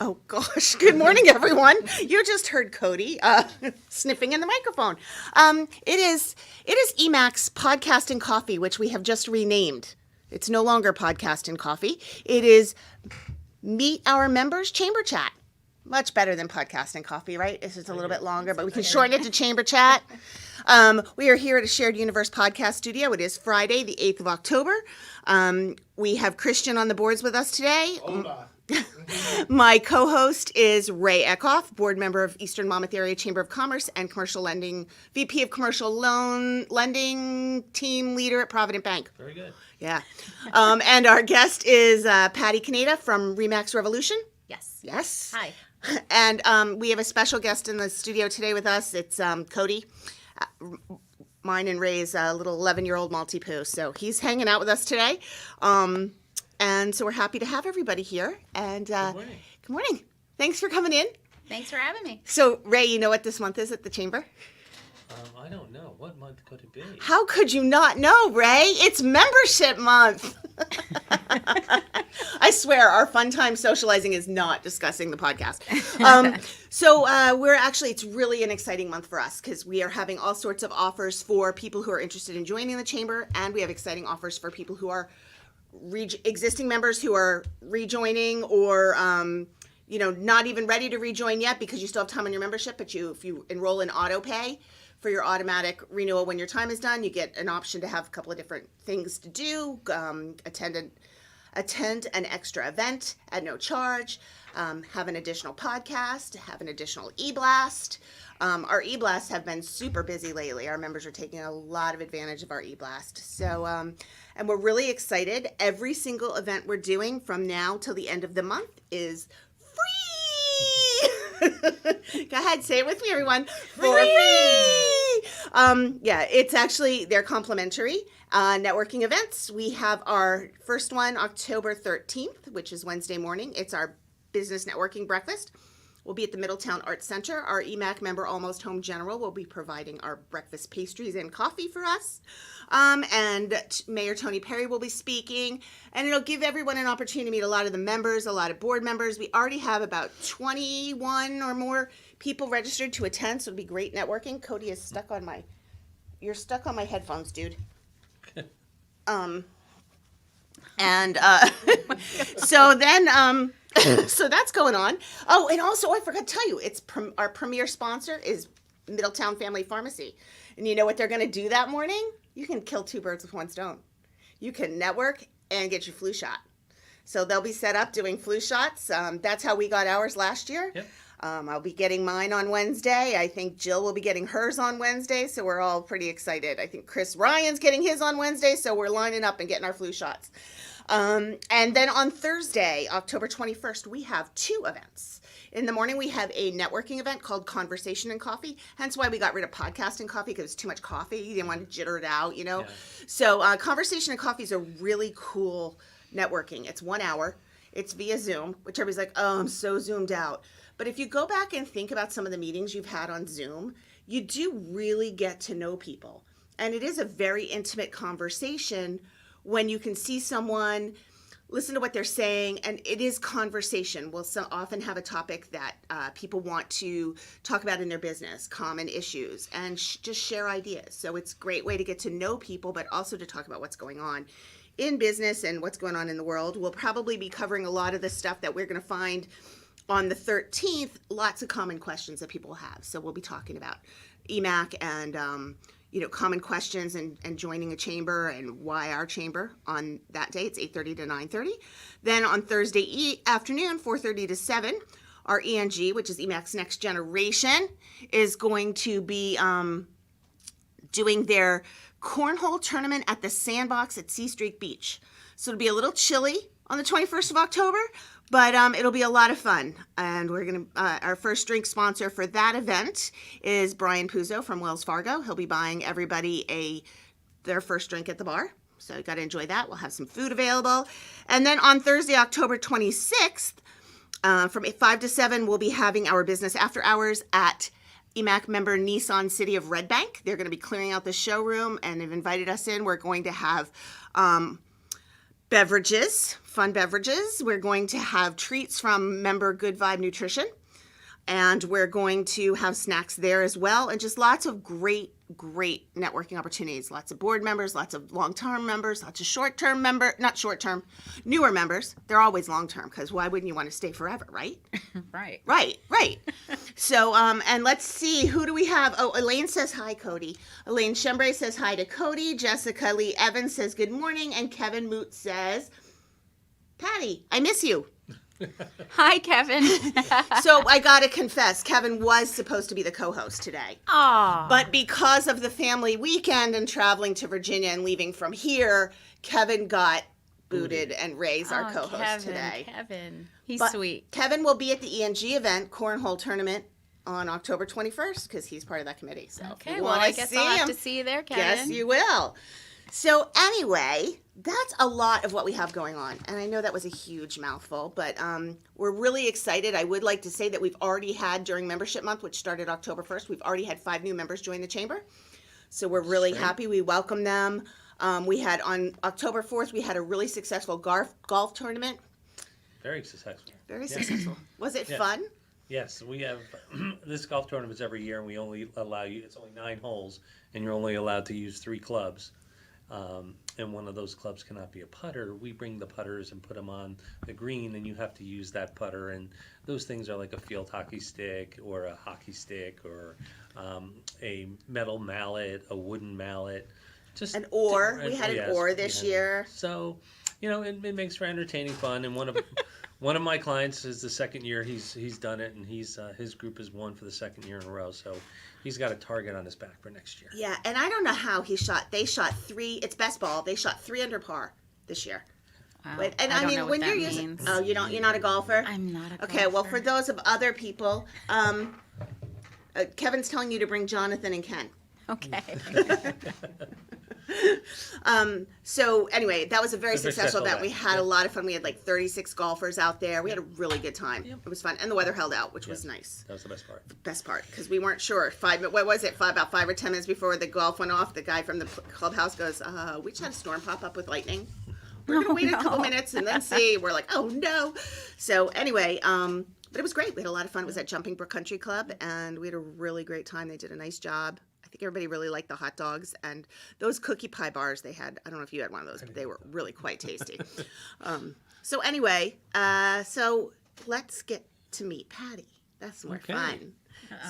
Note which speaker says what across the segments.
Speaker 1: Oh gosh, good morning everyone. You just heard Cody sniffing in the microphone. It is REMAX Podcast and Coffee, which we have just renamed. It's no longer Podcast and Coffee. It is Meet Our Members Chamber Chat. Much better than Podcast and Coffee, right? It's just a little bit longer, but we can shorten it to Chamber Chat. We are here at a Shared Universe podcast studio. It is Friday, the 8th of October. We have Christian on the boards with us today.
Speaker 2: Hola.
Speaker 1: My co-host is Ray Eckhoff, board member of Eastern Monmouth Area Chamber of Commerce and Commercial Lending, VP of Commercial Loan Lending Team Leader at Provident Bank.
Speaker 2: Very good.
Speaker 1: Yeah. And our guest is Patty Caneda from RemaxREVOLUTIon. Yes.
Speaker 3: Hi.
Speaker 1: And we have a special guest in the studio today with us. It's Cody, mine and Ray's little 11-year-old Maltipoo. So he's hanging out with us today. And so we're happy to have everybody here. And
Speaker 2: Good morning.
Speaker 1: good morning. Thanks for coming in.
Speaker 3: Thanks for having me.
Speaker 1: So, Ray, you know what this month is at the Chamber?
Speaker 2: I don't know. What month could it be?
Speaker 1: How could you not know, Ray? It's membership month. I swear, our fun time socializing is not discussing the podcast. It's really an exciting month for us because we are having all sorts of offers for people who are interested in joining the Chamber, and we have exciting offers for people who are existing members who are rejoining or not even ready to rejoin yet because you still have time on your membership, but if you enroll in auto pay for your automatic renewal when your time is done, you get an option to have a couple of different things to do. Attend an extra event at no charge, have an additional podcast, have an additional e-blast. Our e-blasts have been super busy lately. Our members are taking a lot of advantage of our e-blast. So, and we're really excited. Every single event we're doing from now till the end of the month is free. Go ahead, say it with me, everyone. Free. They're complimentary networking events. We have our first one October 13th, which is Wednesday morning. It's our business networking breakfast. We'll be at the Middletown Arts Center. Our EMAC member, Almost Home General, will be providing our breakfast pastries and coffee for us. And Mayor Tony Perry will be speaking. And it'll give everyone an opportunity to meet a lot of the members, a lot of board members. We already have about 21 or more people registered to attend, so it'll be great networking. Cody is you're stuck on my headphones, dude. So that's going on. Oh, and also I forgot to tell you, our premier sponsor is Middletown Family Pharmacy. And you know what they're going to do that morning? You can kill two birds with one stone. You can network and get your flu shot. So they'll be set up doing flu shots. That's how we got ours last year.
Speaker 2: Yep.
Speaker 1: I'll be getting mine on Wednesday. I think Jill will be getting hers on Wednesday, so we're all pretty excited. I think Chris Ryan's getting his on Wednesday, so we're lining up and getting our flu shots. And then on Thursday, October 21st, we have two events. In the morning, we have a networking event called Conversation and Coffee, hence why we got rid of podcast and coffee, because it's too much coffee. You didn't want to jitter it out,
Speaker 2: Yeah.
Speaker 1: So Conversation and Coffee is a really cool networking. It's 1 hour. It's via Zoom, which everybody's like, oh, I'm so zoomed out. But if you go back and think about some of the meetings you've had on Zoom, you do really get to know people. And it is a very intimate conversation when you can see someone, listen to what they're saying, and it is conversation. We'll often have a topic that people want to talk about in their business, common issues, and just share ideas. So it's a great way to get to know people, but also to talk about what's going on in business and what's going on in the world. We'll probably be covering a lot of the stuff that we're going to find on the 13th, lots of common questions that people have. So we'll be talking about EMAC and common questions and joining a chamber and why our chamber on that day. It's 8:30 to 9:30. Then on Thursday afternoon, 4:30 to 7, our ENG, which is EMAC's Next Generation, is going to be doing their cornhole tournament at the Sandbox at Sea Streak Beach. So it'll be a little chilly on the 21st of October, but it'll be a lot of fun. And we're going to, our first drink sponsor for that event is Brian Puzo from Wells Fargo. He'll be buying everybody their first drink at the bar. So you got to enjoy that. We'll have some food available. And then on Thursday, October 26th, from 5 to 7, we'll be having our business after hours at EMAC member Nissan City of Red Bank. They're going to be clearing out the showroom and they've invited us in. We're going to have beverages, fun beverages. We're going to have treats from member Good Vibe Nutrition. And we're going to have snacks there as well. And just lots of great networking opportunities. Lots of board members, lots of long-term members, lots of short-term not short-term, newer members. They're always long-term because why wouldn't you want to stay forever, right?
Speaker 3: Right.
Speaker 1: Right. So, and let's see, who do we have? Oh, Elaine says hi, Cody. Elaine Chembray says hi to Cody. Jessica Lee Evans says good morning. And Kevin Moot says, Patty, I miss you.
Speaker 3: Hi, Kevin.
Speaker 1: So I got to confess, Kevin was supposed to be the co-host today.
Speaker 3: Aw.
Speaker 1: But because of the family weekend and traveling to Virginia and leaving from here, Kevin got booted and Ray's our co-host today.
Speaker 3: Kevin. He's
Speaker 1: But
Speaker 3: sweet.
Speaker 1: Kevin will be at the ENG event, Cornhole Tournament, on October 21st because he's part of that committee. So if
Speaker 3: Okay,
Speaker 1: you
Speaker 3: well,
Speaker 1: wanna
Speaker 3: I guess
Speaker 1: see
Speaker 3: I'll have
Speaker 1: him,
Speaker 3: to see you there, Kevin.
Speaker 1: Yes, you will. So anyway, that's a lot of what we have going on. And I know that was a huge mouthful, but we're really excited. I would like to say that we've already had, during membership month, which started October 1st, we've already had 5 new members join the chamber. So we're really happy. We welcome them. We had on October 4th, we had a really successful golf tournament.
Speaker 2: Very successful.
Speaker 1: Very successful. Was it
Speaker 2: Yeah.
Speaker 1: fun?
Speaker 2: Yes, we have this golf tournament's every year, and we only allow you. It's only 9 holes, and you're only allowed to use 3 clubs. And one of those clubs cannot be a putter. We bring the putters and put them on the green, and you have to use that putter. And those things are like a field hockey stick or a hockey stick or a metal mallet, a wooden mallet. Just
Speaker 1: An oar.
Speaker 2: different-
Speaker 1: We had an
Speaker 2: yes,
Speaker 1: oar
Speaker 2: we
Speaker 1: this
Speaker 2: had-
Speaker 1: year.
Speaker 2: So, it makes for entertaining fun. And one of my clients is the second year he's done it, and his group has won for the second year in a row. So he's got a target on his back for next year.
Speaker 1: Yeah, and I don't know how they shot 3, it's best ball, they shot 3 under par this year.
Speaker 3: Wow.
Speaker 1: But, and I
Speaker 3: don't
Speaker 1: mean,
Speaker 3: know
Speaker 1: when
Speaker 3: what
Speaker 1: you're
Speaker 3: that
Speaker 1: using,
Speaker 3: means.
Speaker 1: oh, you're not a golfer?
Speaker 3: I'm not a
Speaker 1: Okay, well,
Speaker 3: golfer.
Speaker 1: for those of other people, Kevin's telling you to bring Jonathan and Ken.
Speaker 3: Okay.
Speaker 1: So anyway, that was a very
Speaker 2: It was a
Speaker 1: successful
Speaker 2: successful
Speaker 1: event. We
Speaker 2: event,
Speaker 1: had a
Speaker 2: yeah.
Speaker 1: lot of fun. We had like 36 golfers out there. We had a really good time.
Speaker 2: Yep.
Speaker 1: It was fun, and the weather held out, which was
Speaker 2: Yes,
Speaker 1: nice.
Speaker 2: That was the best part.
Speaker 1: Best part, because we weren't sure. About 5 or 10 minutes before the golf went off, the guy from the clubhouse goes, "We just had a storm pop up with lightning. We're gonna wait a couple minutes and then see." We're like, "Oh no!" So anyway, but it was great. We had a lot of fun. It was at Jumping Brook Country Club, and we had a really great time. They did a nice job. I think everybody really liked the hot dogs and those cookie pie bars they had. I don't know if you had one of those, but they were really quite tasty. So anyway, so let's get to meet Patty. That's more
Speaker 2: Okay.
Speaker 1: fun.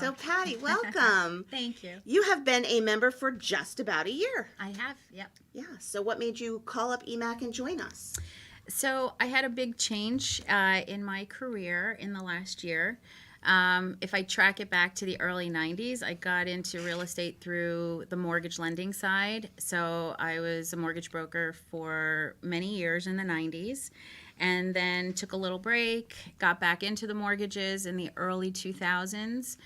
Speaker 1: So Patty, welcome.
Speaker 4: Thank you.
Speaker 1: You have been a member for just about a year.
Speaker 4: I have, yep.
Speaker 1: Yeah. So what made you call up EMAC and join us?
Speaker 3: So I had a big change in my career in the last year. If I track it back to the early 90s, I got into real estate through the mortgage lending side. So I was a mortgage broker for many years in the 90s, and then took a little break, got back into the mortgages in the early 2000s,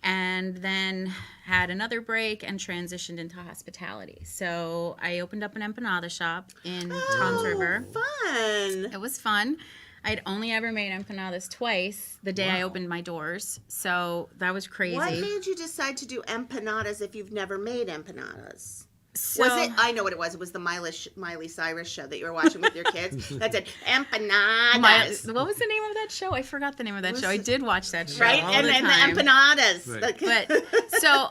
Speaker 3: and then had another break and transitioned into hospitality. So I opened up an empanada shop in Toms River.
Speaker 1: Fun.
Speaker 3: It was fun. I'd only ever made empanadas twice the day I
Speaker 2: Wow.
Speaker 3: opened my doors. So that was crazy.
Speaker 1: What made you decide to do empanadas if you've never made empanadas?
Speaker 3: So,
Speaker 1: Was it? I know what it was. It was the Miley Cyrus show that you were watching with your kids. That said empanadas,
Speaker 3: what was the name of that show? I forgot the name of that
Speaker 1: Was
Speaker 3: show. I
Speaker 1: it-
Speaker 3: did watch that show.
Speaker 1: right?
Speaker 3: all
Speaker 1: And
Speaker 3: the
Speaker 1: then the
Speaker 3: time.
Speaker 1: empanadas.
Speaker 2: Right.
Speaker 1: Like-
Speaker 3: But so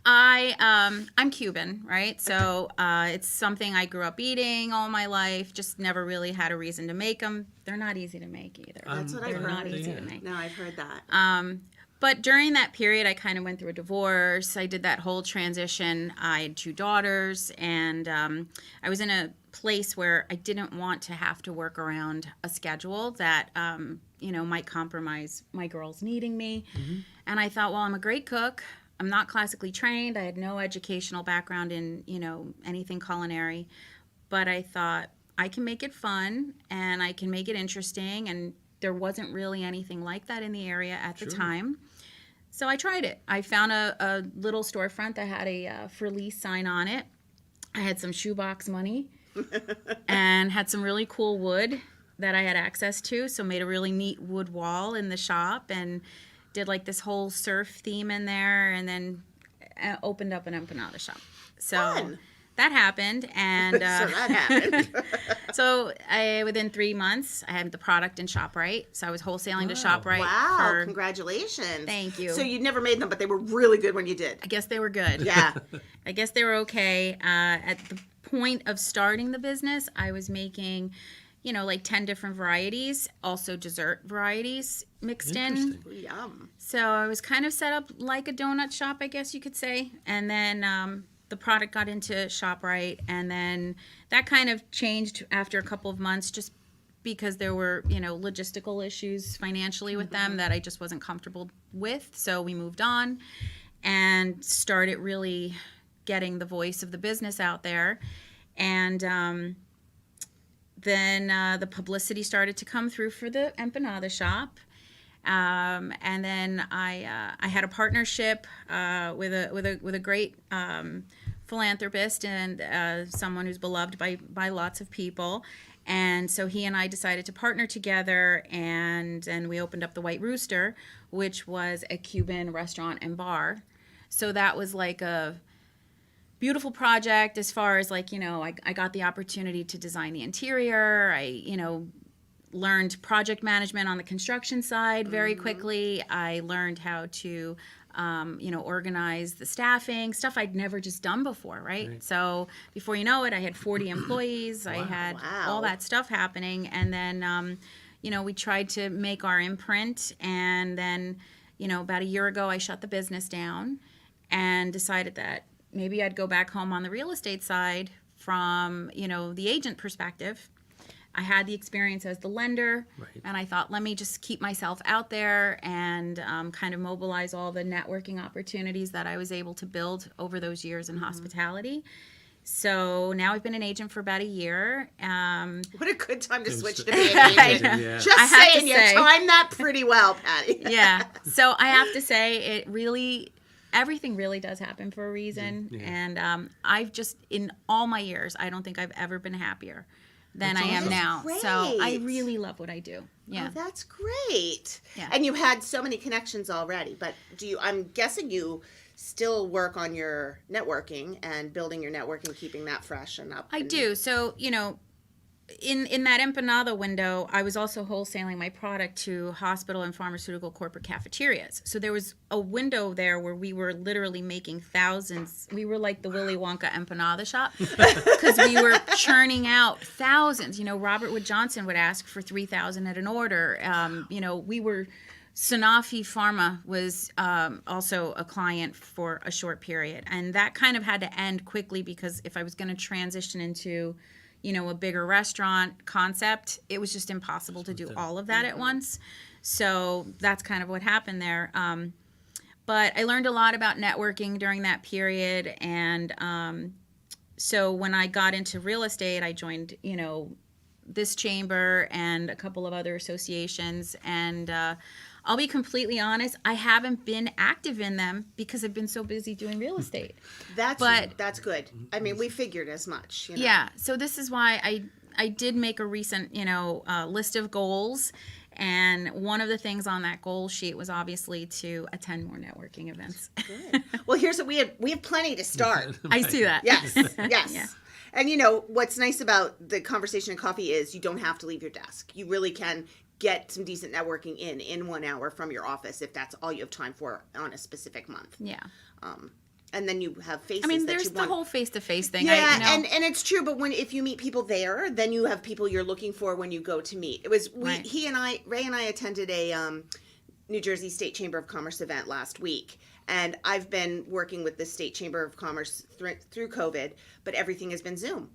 Speaker 3: I'm Cuban, right? So it's something I grew up eating all my life. Just never really had a reason to make them. They're not easy to make either.
Speaker 1: That's what I've
Speaker 3: They're
Speaker 1: heard.
Speaker 3: not easy
Speaker 2: Yeah.
Speaker 3: to make.
Speaker 1: No, I've heard that.
Speaker 3: But during that period, I kind of went through a divorce. I did that whole transition. I had 2 daughters, and I was in a place where I didn't want to have to work around a schedule that, might compromise my girls needing me. And I thought, well, I'm a great cook. I'm not classically trained. I had no educational background in, anything culinary. But I thought, I can make it fun, and I can make it interesting, and there wasn't really anything like that in the area at the time. So I tried it. I found a little storefront that had a for lease sign on it. I had some shoebox money and had some really cool wood that I had access to. So made a really neat wood wall in the shop and did like this whole surf theme in there, and then opened up an empanada shop. So
Speaker 1: Fun.
Speaker 3: that happened, and
Speaker 1: So that happened.
Speaker 3: so within 3 months, I had the product in ShopRite. So I was wholesaling to ShopRite.
Speaker 1: Wow, congratulations.
Speaker 3: Thank you.
Speaker 1: So you'd never made them, but they were really good when you did.
Speaker 3: I guess they were good.
Speaker 1: Yeah.
Speaker 3: I guess they were okay. At the point of starting the business, I was making, like 10 different varieties, also dessert varieties mixed in.
Speaker 2: Interesting.
Speaker 1: Yum.
Speaker 3: So I was kind of set up like a donut shop, I guess you could say. And then the product got into ShopRite, and then that kind of changed after a couple of months just because there were, logistical issues financially with them that I just wasn't comfortable with. So we moved on and started really getting the voice of the business out there. And then the publicity started to come through for the empanada shop. And then I had a partnership with a great philanthropist and someone who's beloved by lots of people. And so he and I decided to partner together, and we opened up the White Rooster, which was a Cuban restaurant and bar. So that was like a beautiful project as far as I got the opportunity to design the interior. I learned project management on the construction side very quickly. I learned how to organize the staffing, stuff I'd never just done before, right? So before you know it, I had 40 employees. I had all that stuff happening. And then, we tried to make our imprint. And then, about a year ago, I shut the business down and decided that maybe I'd go back home on the real estate side from, the agent perspective. I had the experience as the lender, and I thought, let me just keep myself out there and kind of mobilize all the networking opportunities that I was able to build over those years in hospitality. So now I've been an agent for about a year.
Speaker 1: What a good time to switch to being an agent.
Speaker 2: Yeah.
Speaker 1: Just
Speaker 3: I have
Speaker 1: saying,
Speaker 3: to
Speaker 1: you
Speaker 3: say.
Speaker 1: timed that pretty well, Patty.
Speaker 3: Yeah. So I have to say, everything really does happen for a reason.
Speaker 2: Yeah.
Speaker 3: And I've just, in all my years, I don't think I've ever been happier than I am now.
Speaker 1: Great.
Speaker 3: So I really love what I do. Yeah.
Speaker 1: Oh, that's great.
Speaker 3: Yeah.
Speaker 1: And you had so many connections already, but I'm guessing you still work on your networking and building your network and keeping that fresh and up.
Speaker 3: I do. So, in that empanada window, I was also wholesaling my product to hospital and pharmaceutical corporate cafeterias. So there was a window there where we were literally making thousands. We were like the Willy Wonka empanada shop because we were churning out thousands. Robert Wood Johnson would ask for 3,000 at an order. We were Sanofi Pharma was also a client for a short period, and that kind of had to end quickly because if I was going to transition into a bigger restaurant concept, it was just impossible to do all of that at once. So that's kind of what happened there. But I learned a lot about networking during that period. And so when I got into real estate, I joined, this chamber and a couple of other associations. And I'll be completely honest, I haven't been active in them because I've been so busy doing real estate.
Speaker 1: That's good. I mean, we figured as much.
Speaker 3: Yeah. So this is why I did make a recent, list of goals. And one of the things on that goal sheet was obviously to attend more networking events.
Speaker 1: Good. Well, here's what we have plenty to start.
Speaker 3: I see that.
Speaker 1: Yes. Yes.
Speaker 3: Yeah.
Speaker 1: And what's nice about the conversation and coffee is you don't have to leave your desk. You really can get some decent networking in 1 hour from your office if that's all you have time for on a specific month.
Speaker 3: Yeah.
Speaker 1: And then you have faces.
Speaker 3: I mean,
Speaker 1: that
Speaker 3: there's
Speaker 1: you
Speaker 3: the
Speaker 1: want.
Speaker 3: whole face-to-face thing.
Speaker 1: Yeah, and it's true. But if you meet people there, then you have people you're looking for when you go to meet. It was
Speaker 3: Right.
Speaker 1: Ray and I attended a New Jersey State Chamber of Commerce event last week, and I've been working with the State Chamber of Commerce through COVID, but everything has been Zoom.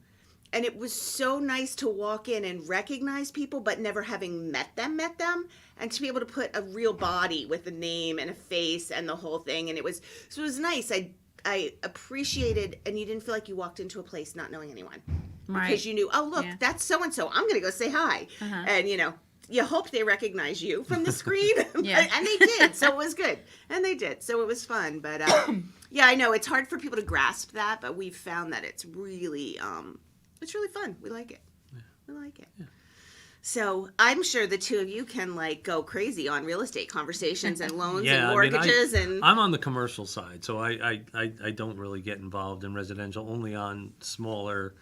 Speaker 1: And it was so nice to walk in and recognize people, but never having met them, and to be able to put a real body with a name and a face and the whole thing. And it was nice. I appreciated, and you didn't feel like you walked into a place not knowing anyone.
Speaker 3: Right.
Speaker 1: Because you knew, oh, look,
Speaker 3: Yeah.
Speaker 1: that's so-and-so. I'm going to go say hi.
Speaker 3: Uh-huh.
Speaker 1: And, you hope they recognize you from the screen.
Speaker 3: Yeah.
Speaker 1: And they did. So it was good. And they did. So it was fun. But, yeah, I know it's hard for people to grasp that, but we've found that it's really fun. We like it. Yeah. We like it. Yeah. So I'm sure the two of you can like go crazy on real estate conversations and loans and
Speaker 2: Yeah,
Speaker 1: mortgages and
Speaker 2: I'm on the commercial side, so I don't really get involved in residential, only on smaller,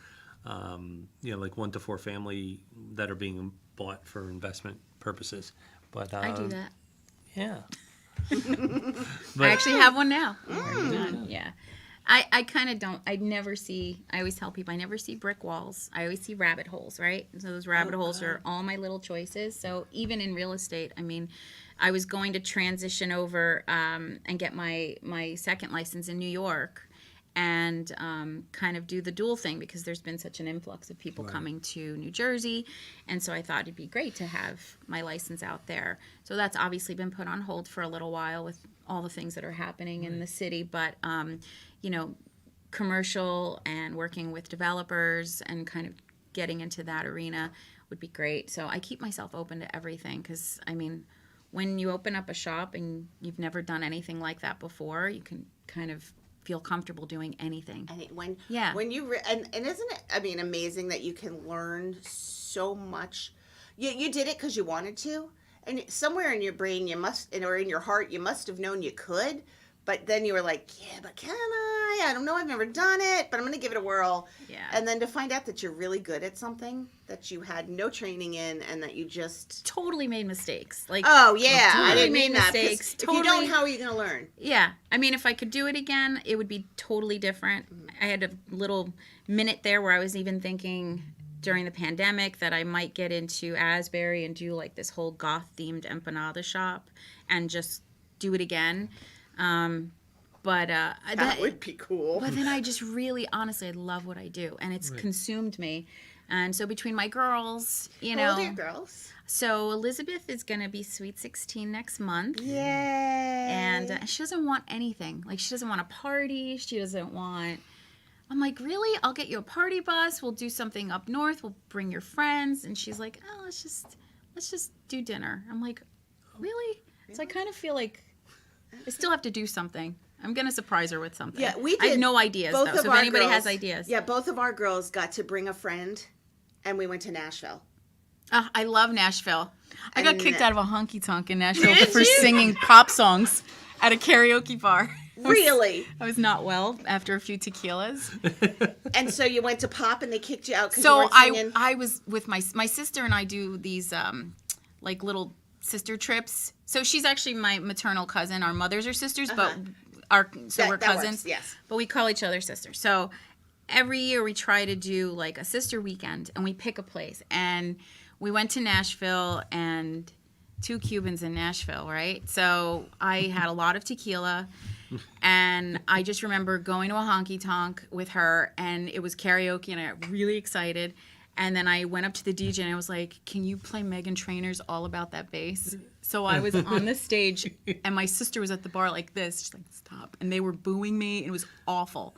Speaker 2: like 1 to 4 family that are being bought for investment purposes. But
Speaker 3: I do that.
Speaker 2: Yeah.
Speaker 3: I actually have one now. Yeah. I kind of don't. I always tell people I never see brick walls. I always see rabbit holes, right? So those rabbit holes are all my little choices. So even in real estate, I mean, I was going to transition over and get my second license in New York and kind of do the dual thing because there's been such an influx of people coming to New Jersey. And so I thought it'd be great to have my license out there. So that's obviously been put on hold for a little while with all the things that are happening in the city. But, commercial and working with developers and kind of getting into that arena would be great. So I keep myself open to everything because, I mean, when you open up a shop and you've never done anything like that before, you can kind of feel comfortable doing anything.
Speaker 1: I think when you and isn't it, I mean, amazing that you can learn so much. You did it because you wanted to, and somewhere in your brain you must, or in your heart you must have known you could, but then you were like, yeah, but can I? I don't know, I've never done it, but I'm going to give it a whirl.
Speaker 3: Yeah.
Speaker 1: And then to find out that you're really good at something that you had no training in and that you just
Speaker 3: totally made mistakes. Like,
Speaker 1: oh yeah, I
Speaker 3: totally
Speaker 1: didn't mean
Speaker 3: made
Speaker 1: that.
Speaker 3: mistakes.
Speaker 1: If you don't,
Speaker 3: Totally.
Speaker 1: how are you going to learn?
Speaker 3: Yeah. I mean, if I could do it again, it would be totally different. I had a little minute there where I was even thinking during the pandemic that I might get into Asbury and do like this whole goth themed empanada shop and just do it again. But
Speaker 1: That would be cool.
Speaker 3: But then I just really, honestly, I love what I do, and it's consumed me. And so between my girls,
Speaker 1: How old are your girls?
Speaker 3: So Elizabeth is going to be sweet 16 next month.
Speaker 1: Yay.
Speaker 3: And she doesn't want anything. Like, she doesn't want a party. She doesn't want... I'm like, really? I'll get you a party bus. We'll do something up north. We'll bring your friends. And she's like, oh, let's just do dinner. I'm like, really? So I kind of feel like I still have to do something. I'm going to surprise her with something.
Speaker 1: Yeah, we did.
Speaker 3: I have no ideas,
Speaker 1: Both
Speaker 3: though.
Speaker 1: of
Speaker 3: So
Speaker 1: our
Speaker 3: if anybody
Speaker 1: girls,
Speaker 3: has ideas.
Speaker 1: Yeah, both of our girls got to bring a friend, and we went to Nashville.
Speaker 3: Oh, I love Nashville. I got
Speaker 1: And-
Speaker 3: kicked out of a honky-tonk in Nashville
Speaker 1: Did
Speaker 3: for
Speaker 1: you?
Speaker 3: singing pop songs at a karaoke bar.
Speaker 1: Really?
Speaker 3: I was not well after a few tequilas.
Speaker 1: And so you went to pop, and they kicked you out because you
Speaker 3: So
Speaker 1: weren't singing?
Speaker 3: I was with my sister, and I do these like little sister trips. So she's actually my maternal cousin. Our mothers are sisters, but we're
Speaker 1: That
Speaker 3: cousins.
Speaker 1: works, yes.
Speaker 3: But we call each other sisters. So every year we try to do like a sister weekend, and we pick a place. And we went to Nashville, and 2 Cubans in Nashville, right? So I had a lot of tequila. And I just remember going to a honky-tonk with her, and it was karaoke, and I got really excited. And then I went up to the DJ, and I was like, can you play Meghan Trainor's All About That Bass? So I was on the stage, and my sister was at the bar like this. She's like, stop. And they were booing me, and it was awful.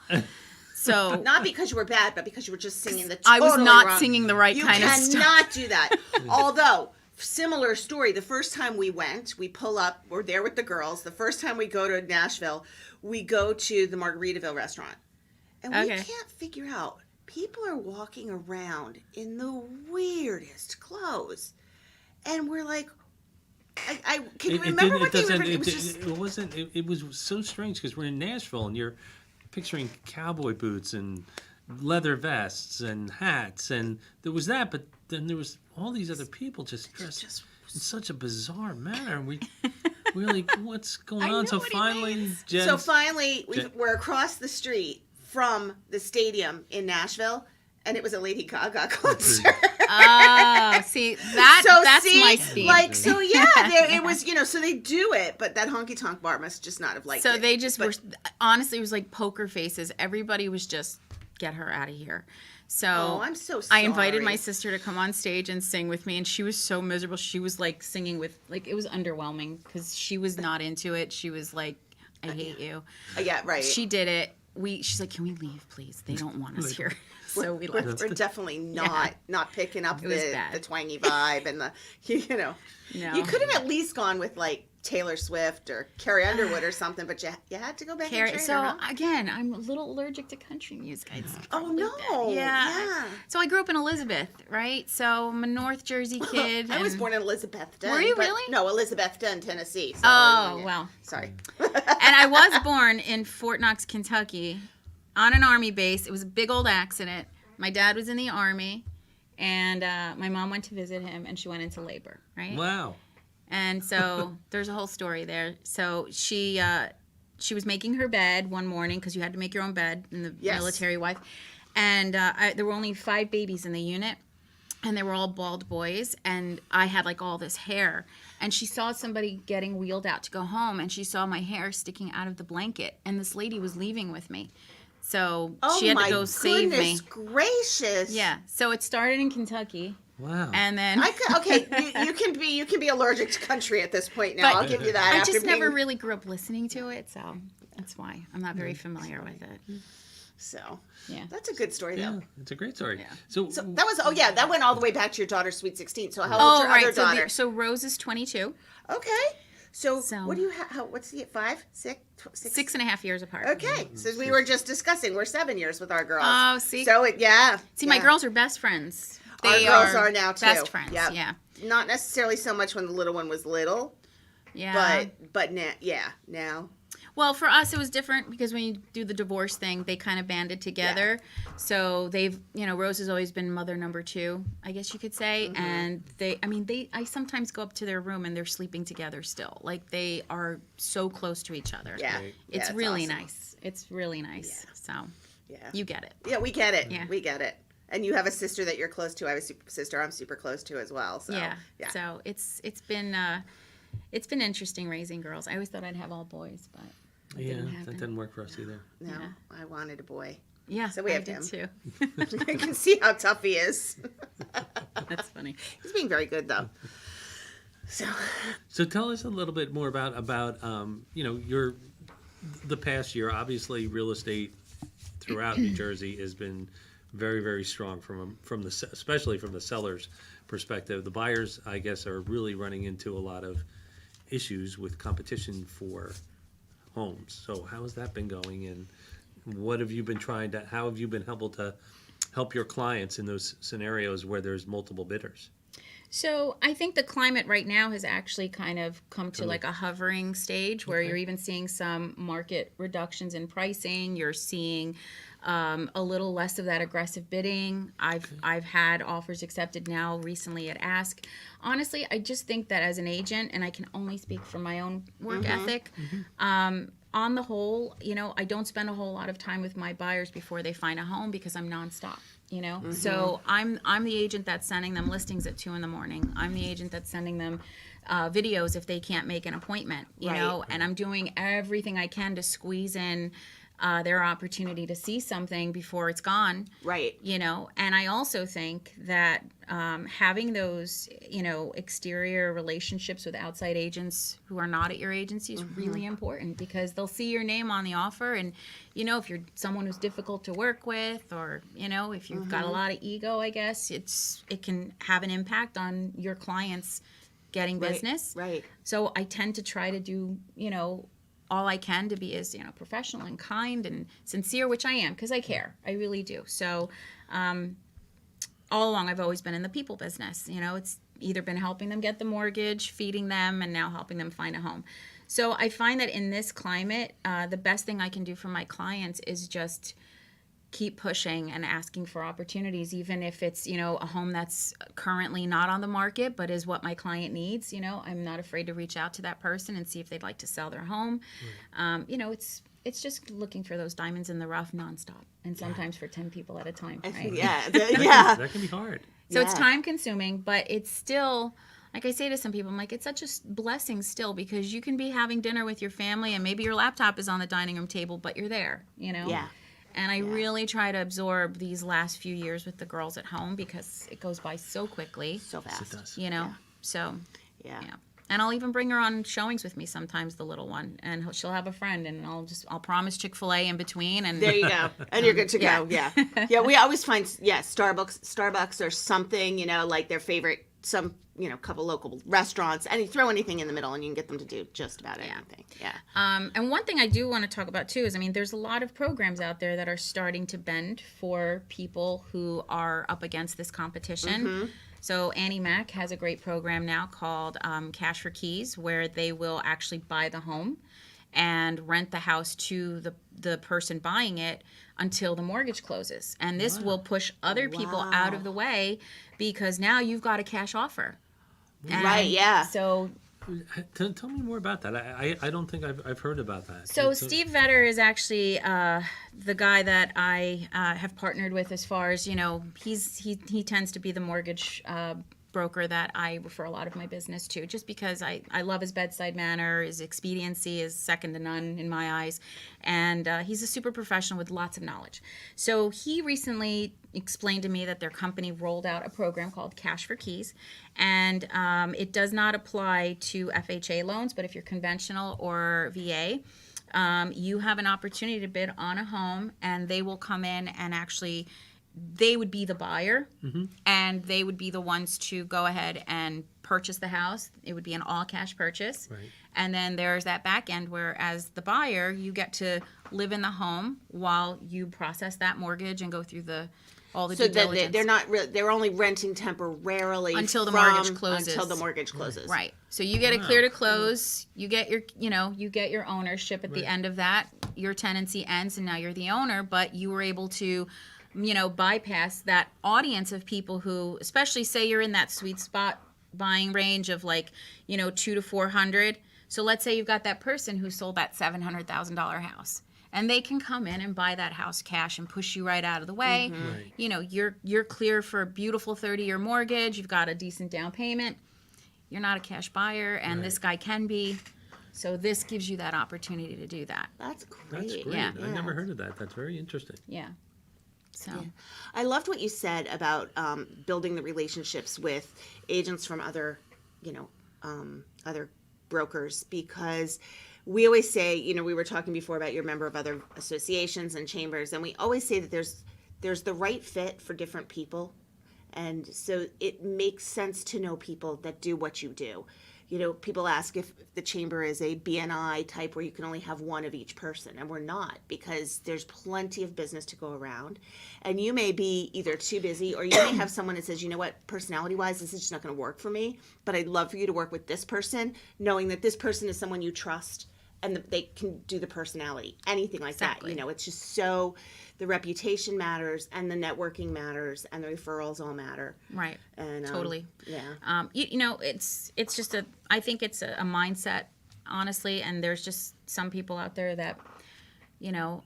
Speaker 3: So
Speaker 1: Not because you were bad, but because you were just singing the
Speaker 3: I
Speaker 1: totally
Speaker 3: was not
Speaker 1: wrong.
Speaker 3: singing the right kind of stuff.
Speaker 1: You cannot do that. Although, similar story, the first time we went, we pull up, we're there with the girls. The first time we go to Nashville, we go to the Margaritaville restaurant. And we
Speaker 3: Okay.
Speaker 1: can't figure out, people are walking around in the weirdest clothes. And we're like, can you remember what they were? It was just...
Speaker 2: It was so strange because we're in Nashville and you're picturing cowboy boots and leather vests and hats, and there was that, but then there was all these other people just dressed in such a bizarre manner. And we're like, what's going
Speaker 1: I
Speaker 2: on?
Speaker 1: know
Speaker 2: So
Speaker 1: what he
Speaker 2: finally,
Speaker 1: means.
Speaker 2: Jen's,
Speaker 1: So finally, we're across the street from the stadium in Nashville, and it was a Lady Gaga concert.
Speaker 3: Oh, see, that's my speed.
Speaker 1: Like, so yeah, it was, so they do it, but that honky tonk bar must just not have liked it.
Speaker 3: So they just were, honestly, it was like poker faces. Everybody was just, get her out of here. So
Speaker 1: Oh, I'm so sorry.
Speaker 3: I invited my sister to come on stage and sing with me, and she was so miserable. She was like singing with, like, it was underwhelming because she was not into it. She was like, I hate you.
Speaker 1: Yeah, right.
Speaker 3: She did it. She's like, can we leave, please? They don't want us here. So we left.
Speaker 1: We're definitely not picking up
Speaker 3: It was
Speaker 1: the
Speaker 3: bad.
Speaker 1: twangy vibe and the,
Speaker 3: No.
Speaker 1: You could have at least gone with like Taylor Swift or Carrie Underwood or something, but you had to go back and train
Speaker 3: So
Speaker 1: her, huh?
Speaker 3: again, I'm a little allergic to country music.
Speaker 1: Oh, no. Yeah.
Speaker 3: So I grew up in Elizabeth, right? So I'm a North Jersey kid.
Speaker 1: I was
Speaker 3: and-
Speaker 1: born in Elizabethton.
Speaker 3: Were you
Speaker 1: but-
Speaker 3: really?
Speaker 1: No, Elizabethton, Tennessee. So
Speaker 3: Oh, well.
Speaker 1: Sorry.
Speaker 3: And I was born in Fort Knox, Kentucky, on an Army base. It was a big old accident. My dad was in the Army, and my mom went to visit him, and she went into labor, right?
Speaker 2: Wow.
Speaker 3: And so there's a whole story there. So she was making her bed one morning, because you had to make your own bed in the
Speaker 1: Yes.
Speaker 3: military wife. And there were only 5 babies in the unit, and they were all bald boys. And I had like all this hair. And she saw somebody getting wheeled out to go home, and she saw my hair sticking out of the blanket. And this lady was leaving with me. So she had to go save me.
Speaker 1: Goodness gracious.
Speaker 3: Yeah. So it started in Kentucky.
Speaker 2: Wow.
Speaker 3: And then
Speaker 1: You can be allergic to country at this point now.
Speaker 3: But
Speaker 1: I'll give you that.
Speaker 3: I
Speaker 1: after
Speaker 3: just never
Speaker 1: being-
Speaker 3: really grew up listening to it, so that's why I'm not very familiar with it.
Speaker 1: So
Speaker 3: Yeah.
Speaker 1: that's a good story
Speaker 2: Yeah,
Speaker 1: though.
Speaker 2: it's a great story.
Speaker 3: Yeah.
Speaker 2: So,
Speaker 1: So that went all the way back to your daughter's Sweet 16. So how old's
Speaker 3: Oh,
Speaker 1: your
Speaker 3: right.
Speaker 1: other daughter?
Speaker 3: So Rose is 22,
Speaker 1: Okay. So,
Speaker 3: So-
Speaker 1: what do you have? What's the 5, 6,
Speaker 3: 6.5 years apart.
Speaker 1: Okay. So we were just discussing. We're 7 years with our girls.
Speaker 3: Oh, see?
Speaker 1: So yeah.
Speaker 3: See, my
Speaker 1: yeah.
Speaker 3: girls are best friends.
Speaker 1: Our
Speaker 3: They
Speaker 1: girls are now too.
Speaker 3: best friends.
Speaker 1: Yep.
Speaker 3: Yeah.
Speaker 1: Not necessarily so much when the little one was little,
Speaker 3: Yeah.
Speaker 1: but now, now.
Speaker 3: Well, for us, it was different because when you do the divorce thing, they kind of banded together. So they've, Rose has always been mother number 2, I guess you could say.
Speaker 1: Mm-hmm.
Speaker 3: And I sometimes go up to their room and they're sleeping together still. Like they are so close to each other.
Speaker 1: Yeah.
Speaker 2: Right.
Speaker 3: It's
Speaker 1: Yeah,
Speaker 3: really
Speaker 1: awesome.
Speaker 3: nice. It's really nice. So
Speaker 1: Yeah.
Speaker 3: you get it.
Speaker 1: Yeah, we get it.
Speaker 3: Yeah.
Speaker 1: We get it. And you have a sister that you're close to. I have a sister I'm super close to as well. So
Speaker 3: Yeah.
Speaker 1: yeah.
Speaker 3: So it's been interesting raising girls. I always thought I'd have all boys, but it
Speaker 2: yeah,
Speaker 3: didn't
Speaker 2: that
Speaker 3: happen.
Speaker 2: didn't work for us either.
Speaker 1: No,
Speaker 3: Yeah.
Speaker 1: I wanted a boy.
Speaker 3: Yeah,
Speaker 1: So we
Speaker 3: I
Speaker 1: have
Speaker 3: did
Speaker 1: him.
Speaker 3: too.
Speaker 1: I can see how tough he is.
Speaker 3: That's funny.
Speaker 1: He's being very good though.
Speaker 2: So tell us a little bit more about your the past year. Obviously, real estate throughout New Jersey has been very, very strong especially from the seller's perspective. The buyers, I guess, are really running into a lot of issues with competition for homes. So how has that been going, and what have you been how have you been able to help your clients in those scenarios where there's multiple bidders?
Speaker 3: So I think the climate right now has actually kind of come to like a hovering stage where you're even seeing some market reductions in pricing. You're seeing a little less of that aggressive bidding. I've had offers accepted now recently at Ask. Honestly, I just think that as an agent, and I can only speak from my own work ethic, on the whole, I don't spend a whole lot of time with my buyers before they find a home because I'm nonstop. So I'm the agent that's sending them listings at 2 a.m. I'm the agent that's sending them videos if they can't make an appointment,
Speaker 1: Right.
Speaker 3: and I'm doing everything I can to squeeze in their opportunity to see something before it's gone.
Speaker 1: Right.
Speaker 3: And I also think that having those, exterior relationships with outside agents who are not at your agency is really important because they'll see your name on the offer. And, if you're someone who's difficult to work with or, if you've got a lot of ego, I guess, it can have an impact on your clients getting business.
Speaker 1: Right.
Speaker 3: So I tend to try to do, all I can to be as, professional and kind and sincere, which I am because I care. I really do. So all along, I've always been in the people business. It's either been helping them get the mortgage, feeding them, and now helping them find a home. So I find that in this climate, the best thing I can do for my clients is just keep pushing and asking for opportunities, even if it's, a home that's currently not on the market, but is what my client needs. I'm not afraid to reach out to that person and see if they'd like to sell their home. It's just looking for those diamonds in the rough nonstop, and sometimes for 10 people at a time. Right?
Speaker 1: Yeah.
Speaker 2: That can be hard.
Speaker 3: So it's
Speaker 1: Yeah.
Speaker 3: time consuming, but it's still, like I say to some people, I'm like, it's such a blessing still because you can be having dinner with your family and maybe your laptop is on the dining room table, but you're there,
Speaker 1: Yeah.
Speaker 3: And I really try to absorb these last few years with the girls at home because it goes by so quickly,
Speaker 1: So
Speaker 2: Yes,
Speaker 1: fast.
Speaker 2: it does.
Speaker 3: So,
Speaker 1: Yeah.
Speaker 3: yeah. And I'll even bring her on showings with me sometimes, the little one, and she'll have a friend, and I'll promise Chick-fil-A in between, and
Speaker 1: There you go. And you're good to go. Yeah. Yeah. We always find, Starbucks or something, like their favorite some, couple local restaurants, and you throw anything in the middle and you can get them to do just about anything. Yeah.
Speaker 3: And one thing I do want to talk about too is, there's a lot of programs out there that are starting to bend for people who are up against this competition. So Annie Mac has a great program now called Cash for Keys, where they will actually buy the home and rent the house to the person buying it until the mortgage closes. And this will push other people out of the way, because now you've got a cash offer.
Speaker 1: Right, yeah.
Speaker 3: So
Speaker 2: Tell me more about that. I don't think I've heard about that.
Speaker 3: So Steve Vetter is actually the guy that I have partnered with, as far as, he tends to be the mortgage broker that I refer a lot of my business to, just because I love his bedside manner. His expediency is second to none in my eyes, and he's a super professional with lots of knowledge. So he recently explained to me that their company rolled out a program called Cash for Keys, and it does not apply to FHA loans, but if you're conventional or VA, you have an opportunity to bid on a home, and they will come in and actually, they would be the buyer, and they would be the ones to go ahead and purchase the house. It would be an all cash purchase.
Speaker 2: Right.
Speaker 3: And then there's that back end where, as the buyer, you get to live in the home while you process that mortgage and go through all the due diligence.
Speaker 1: They're not they're only renting temporarily
Speaker 3: until the mortgage closes.
Speaker 1: Until the mortgage closes.
Speaker 3: Right. So you get it clear to close. You get your ownership at the end of that. Your tenancy ends, and now you're the owner. But you were able to, bypass that audience of people who, especially say you're in that sweet spot buying range of 2 to 400. So let's say you've got that person who sold that $700,000 house, and they can come in and buy that house cash and push you right out of the way.
Speaker 2: Right.
Speaker 3: You're clear for a beautiful 30-year mortgage. You've got a decent down payment. You're not a cash buyer, and this guy can be. So this gives you that opportunity to do that.
Speaker 1: That's great.
Speaker 2: That's great.
Speaker 3: Yeah.
Speaker 2: I never heard of that. That's very interesting.
Speaker 3: Yeah. So.
Speaker 1: Yeah. I loved what you said about building the relationships with agents from other, other brokers, because we always say, we were talking before about you're a member of other associations and chambers, and we always say that there's the right fit for different people, and so it makes sense to know people that do what you do. People ask if the chamber is a BNI type where you can only have one of each person, and we're not, because there's plenty of business to go around, and you may be either too busy, or you may have someone that says, personality-wise, this is just not going to work for me, but I'd love for you to work with this person, knowing that this person is someone you trust, and that they can do the personality, anything like
Speaker 3: Exactly.
Speaker 1: that. It's just so, the reputation matters, and the networking matters, and the referrals all matter.
Speaker 3: Right.
Speaker 1: And
Speaker 3: Totally.
Speaker 1: Yeah.
Speaker 3: It's just I think it's a mindset, honestly, and there's just some people out there that,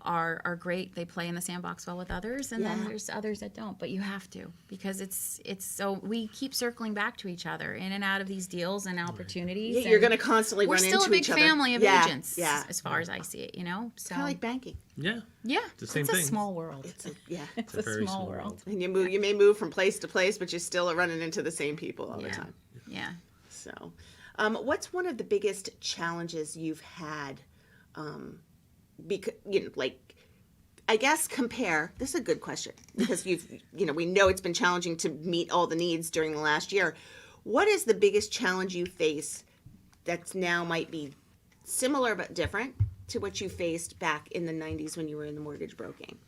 Speaker 3: are great. They play in the sandbox well with others, and then there's others that don't, but you have to, because it's so we keep circling back to each other in and out of these deals and opportunities.
Speaker 1: Yeah, you're going to constantly run into each other.
Speaker 3: We're still a big family of agents,
Speaker 1: Yeah.
Speaker 3: as far as I see it, So
Speaker 1: Kind of like banking.
Speaker 2: Yeah.
Speaker 3: yeah,
Speaker 2: the same
Speaker 3: it's
Speaker 2: thing.
Speaker 3: a small world.
Speaker 1: It's
Speaker 3: It's
Speaker 2: a
Speaker 3: a
Speaker 2: very
Speaker 3: small
Speaker 2: small
Speaker 3: world.
Speaker 1: and you may move from place to place, but you still are running into the same people all the time.
Speaker 3: Yeah.
Speaker 1: So, what's one of the biggest challenges you've had? Because I guess compare. This is a good question, because we know it's been challenging to meet all the needs during the last year. What is the biggest challenge you face that's now might be similar but different to what you faced back in the 90s when you were in the mortgage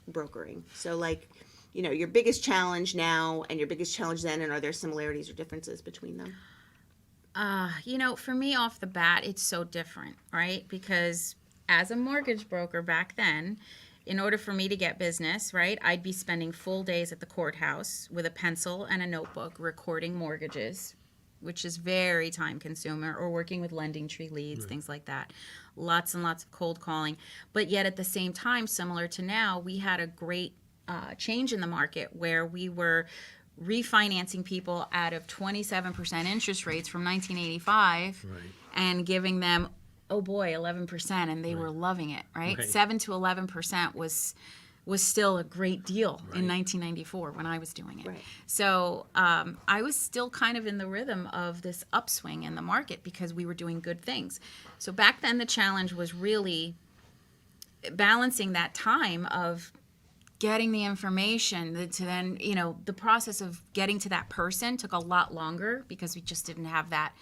Speaker 1: brokering? So your biggest challenge now and your biggest challenge then, and are there similarities or differences between them?
Speaker 3: For me, off the bat, it's so different, right? Because as a mortgage broker back then, in order for me to get business, right, I'd be spending full days at the courthouse with a pencil and a notebook recording mortgages, which is very time consumer, or working with lending tree leads, things like that. Lots and lots of cold calling. But yet at the same time, similar to now, we had a great change in the market where we were refinancing people out of 27% interest rates from 1985 and giving them, 11%, and they were loving it, right? 7 to 11% was still a great deal in 1994 when I was doing it.
Speaker 1: Right.
Speaker 3: So I was still kind of in the rhythm of this upswing in the market because we were doing good things. So back then the challenge was really balancing that time of getting the information to then, the process of getting to that person took a lot longer because we just didn't have that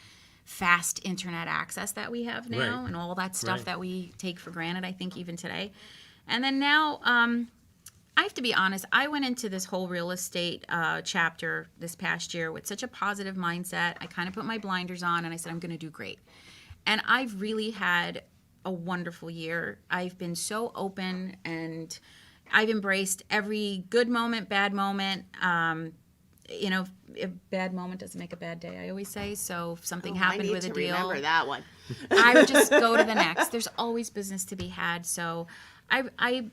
Speaker 3: fast internet access that we have now,
Speaker 2: Right.
Speaker 3: and all that stuff
Speaker 2: Right.
Speaker 3: that we take for granted, I think, even today. And then now, I have to be honest, I went into this whole real estate chapter this past year with such a positive mindset. I kind of put my blinders on and I said, I'm going to do great. And I've really had a wonderful year. I've been so open, and I've embraced every good moment, bad moment. A bad moment doesn't make a bad day, I always say. So if something happened with a deal,
Speaker 1: I need to remember that one.
Speaker 3: I would just go to the next. There's always business to be had. So I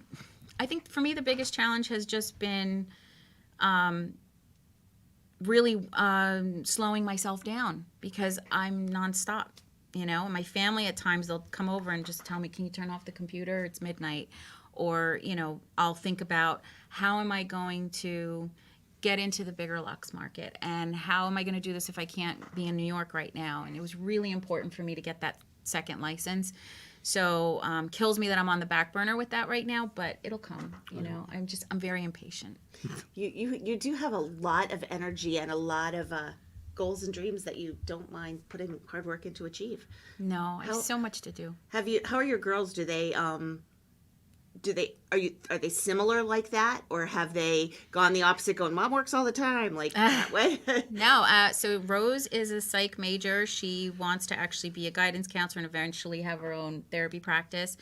Speaker 3: think for me the biggest challenge has just been really slowing myself down, because I'm nonstop. My family at times, they'll come over and just tell me, can you turn off the computer? It's midnight. Or, I'll think about, how am I going to get into the bigger Lux market? And how am I going to do this if I can't be in New York right now? And it was really important for me to get that second license. So kills me that I'm on the back burner with that right now, but it'll come. I'm very impatient.
Speaker 1: You do have a lot of energy and a lot of goals and dreams that you don't mind putting hard work in to achieve.
Speaker 3: No, I have so much to do.
Speaker 1: How are your girls? Are they similar like that, or have they gone the opposite, going, Mom works all the time, like that way?
Speaker 3: No, so Rose is a psych major. She wants to actually be a guidance counselor and eventually have her own therapy practice.